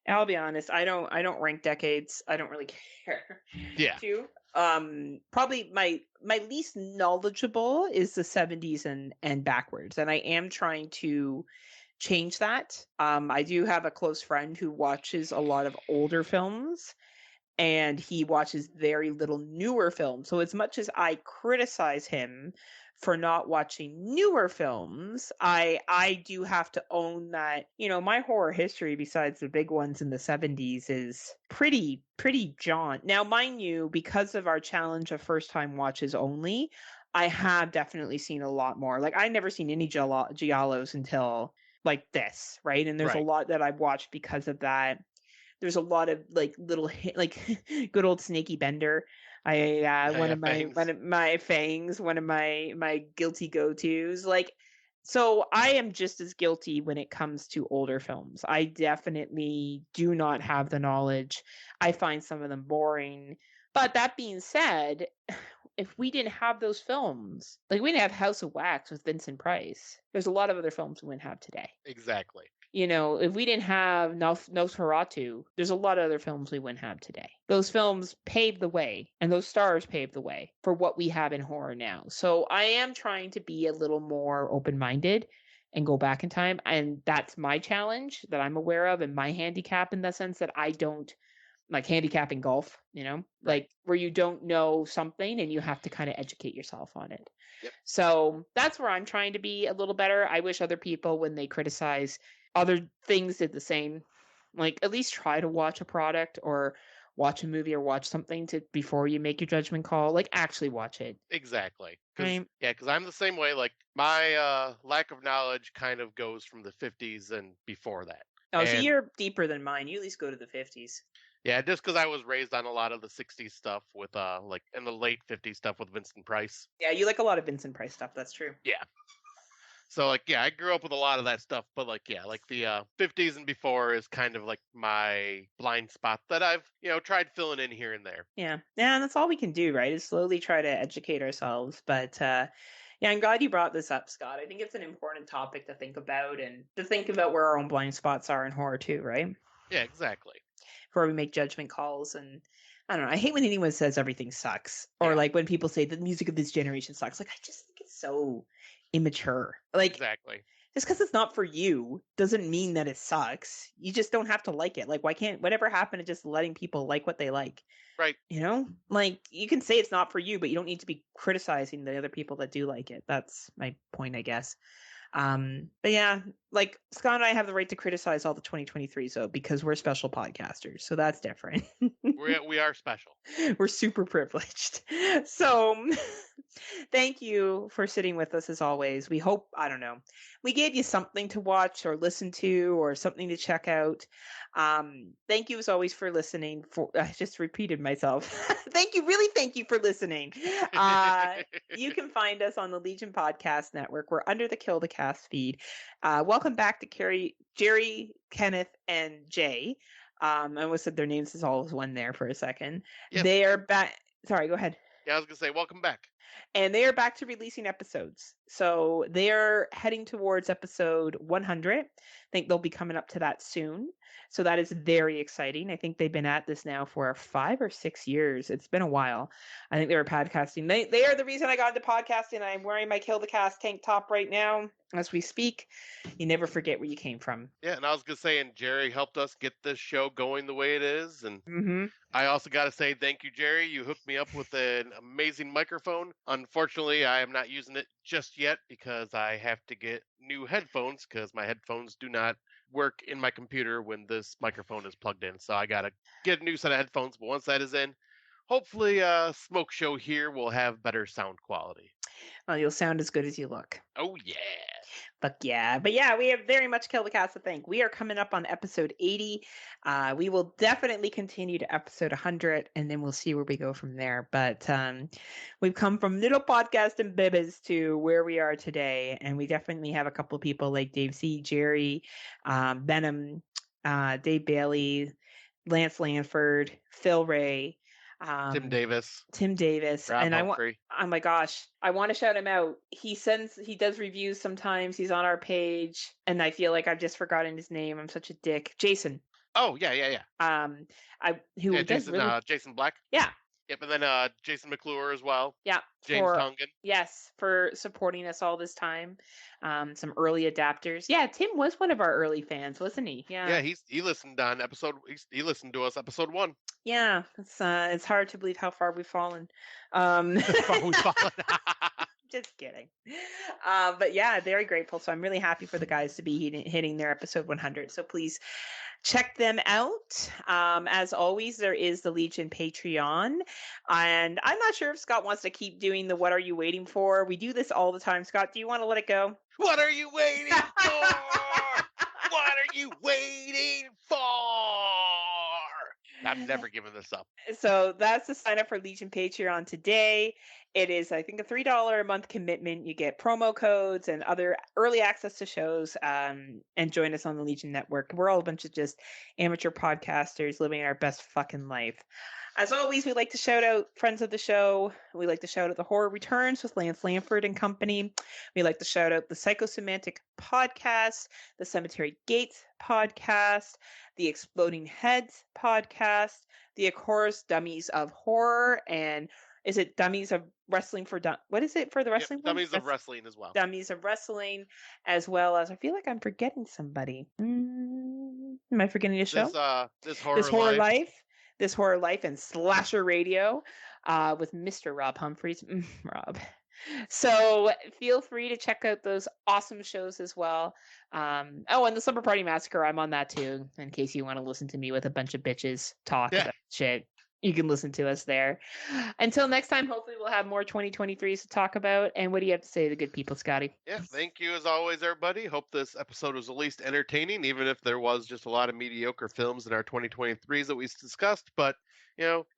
I'll be honest, I don't rank decades. I don't really care Yeah, to. Probably my least knowledgeable is the 70s and backwards. And I am trying to change that. I do have a close friend who watches a lot of older films and he watches very little newer films. So as much as I criticize him for not watching newer films, I do have to own that, my horror history besides the big ones in the 70s is pretty jaunt. Now, mind you, because of our challenge of first time watches only, I have definitely seen a lot more. Like I never seen any giallos until like this, right? And there's a right. lot that I've watched because of that. There's a lot of like little like good old Snaky Bender. I Yeah, one yeah, of my fangs. fangs, one of my guilty go-tos. Like, so I am just as guilty when it comes to older films. I definitely do not have the knowledge. I find some of them boring. But that being said, if we didn't have those films, like we didn't have House of Wax with Vincent Price, there's a lot of other films we wouldn't have today. Exactly. If we didn't have Nosferatu, there's a lot of other films we wouldn't have today. Those films paved the way, and those stars paved the way for what we have in horror now. So I am trying to be a little more open minded and go back in time. And that's my challenge that I'm aware of, and my handicap in the sense that I don't like handicapping golf, Right. like where you don't know something and you have to kind of educate yourself on it. Yep. So that's where I'm trying to be a little better. I wish other people, when they criticize other things, did the same. Like at least try to watch a product or watch a movie or watch something to before you make your judgment call. Like actually watch it. Exactly. Right? Because I'm the same way. Like my lack of knowledge kind of goes from the 50s and before that. Oh, so And you're deeper than mine. You at least go to the 50s. yeah, just because I was raised on a lot of the 60s stuff with like in the late 50s stuff with Vincent Price. Yeah, you like a lot of Vincent Price stuff. That's true. Yeah. So like yeah, I grew up with a lot of that stuff, but like yeah, like the 50s and before is kind of like my blind spot that I've, tried filling in here and there. Yeah. Yeah, and that's all we can do, right? Is slowly try to educate ourselves. But yeah, I'm glad you brought this up, Scott. I think it's an important topic to think about and to think about where our own blind spots are in horror too, right? Yeah, exactly. Before we make judgment calls. And I don't know. I hate when anyone says everything sucks. Or Yeah, like when people say the music of this generation sucks. Like I just think it's so immature. Like exactly. just because it's not for you doesn't mean that it sucks. You just don't have to like it. Like why can't whatever happened to just letting people like what they like? Right. Like you can say it's not for you, but you don't need to be criticizing the other people that do like it. That's my point, I guess. But yeah, like Scott and I have the right to criticize all the 2023s though, because we're special podcasters. So that's different. We are special. We're super privileged. So thank you for sitting with us as always. We hope, I don't know, we gave you something to watch or listen to or something to check out. Thank you as always for listening. I just repeated myself. Thank you for listening. You can find us on the Legion Podcast Network. We're under the Kill the Cast feed. Welcome back to Jerry, Kenneth, and Jay. I almost said their names is all as one there for a second. Yes. They are back. Sorry, go ahead. Yeah, I was gonna say welcome back. and they are back to releasing episodes. So they're heading towards episode 100. I think they'll be coming up to that soon. So that is very exciting. I think they've been at this now for 5 or 6 years. It's been a while. I think they were podcasting. They are the reason I got into podcasting. I'm wearing my Kill the Cast tank top right now as we speak. You never forget where you came from. Yeah, and I was just saying, Jerry helped us get this show going the way it is, and Mm-hmm. I also got to say thank you, Jerry. You hooked me up with an amazing microphone. Unfortunately, I am not using it just yet because I have to get new headphones because my headphones do not work in my computer when this microphone is plugged in. So I got to get a new set of headphones. But once that is in, hopefully, Smoke Show here will have better sound quality. Well, you'll sound as good as you look. Oh, yeah. Fuck yeah. But yeah, we have very much Kill the Cast to thank. We are coming up on episode 80. We will definitely continue to episode 100, and then we'll see where we go from there. But we've come from little podcast and bibbies to where we are today, and we definitely have a couple of people like Dave C., Jerry, Venom, Dave Bailey, Lance Lanford, Phil Ray, Tim Davis, Tim Davis, Rob and I want. Humphrey. Oh my gosh, I want to shout him out. He does reviews sometimes. He's on our page, and I feel like I've just forgotten his name. I'm such a dick. Jason. Oh, yeah. Who Yeah, does Jason, really. Jason Black. Yeah, Yep, and then Jason McClure as well. yeah. James For Tongan. yes, for supporting us all this time. Some early adapters. Yeah, Tim was one of our early fans, wasn't he? Yeah, he listened on he listened to us episode 1. Yeah, it's hard to believe how far we've fallen. Far we've fallen. Just kidding. But yeah, very grateful. So I'm really happy for the guys to be hitting their episode 100. So please check them out. As always, there is the Legion Patreon. And I'm not sure if Scott wants to keep doing the What Are You Waiting For? We do this all the time. Scott, do you want to let it go? What are you waiting for? What are you waiting for? I'm never giving this up. So that's the sign up for Legion Patreon today. It is, I think, a $3 a month commitment. You get promo codes and other early access to shows, and join us on the Legion Network. We're all a bunch of just amateur podcasters living our best fucking life. As always, we like to shout out friends of the show. We like to shout out The Horror Returns with Lance Lanford and company. We like to shout out the Psychosemantic Podcast, the Cemetery Gates Podcast, the Exploding Heads Podcast, the Chorus Dummies of Horror, and is it Dummies of Wrestling for what is it for the wrestling? Yep, Dummies of Wrestling as well. Dummies of Wrestling, as well as I feel like I'm forgetting somebody. Am I forgetting a show? This Horror Life. This Horror Life and Slasher Radio with Mr. Rob Humphreys. Rob. So feel free to check out those awesome shows as well. And the Slumber Party Massacre, I'm on that too, in case you want to listen to me with a bunch of bitches talk about shit. You can listen to us there. Until next time, hopefully we'll have more 2023s to talk about. And what do you have to say to the good people, Scotty? Yeah, thank you as always, everybody. Hope this episode was at least entertaining, even if there was just a lot of mediocre films in our 2023s that we discussed. But,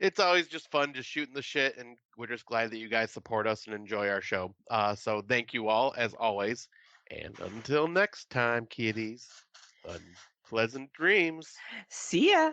it's always just fun just shooting the shit, and we're just glad that you guys support us and enjoy our show. So thank you all, as always. And until next time, kiddies, unpleasant dreams. See ya.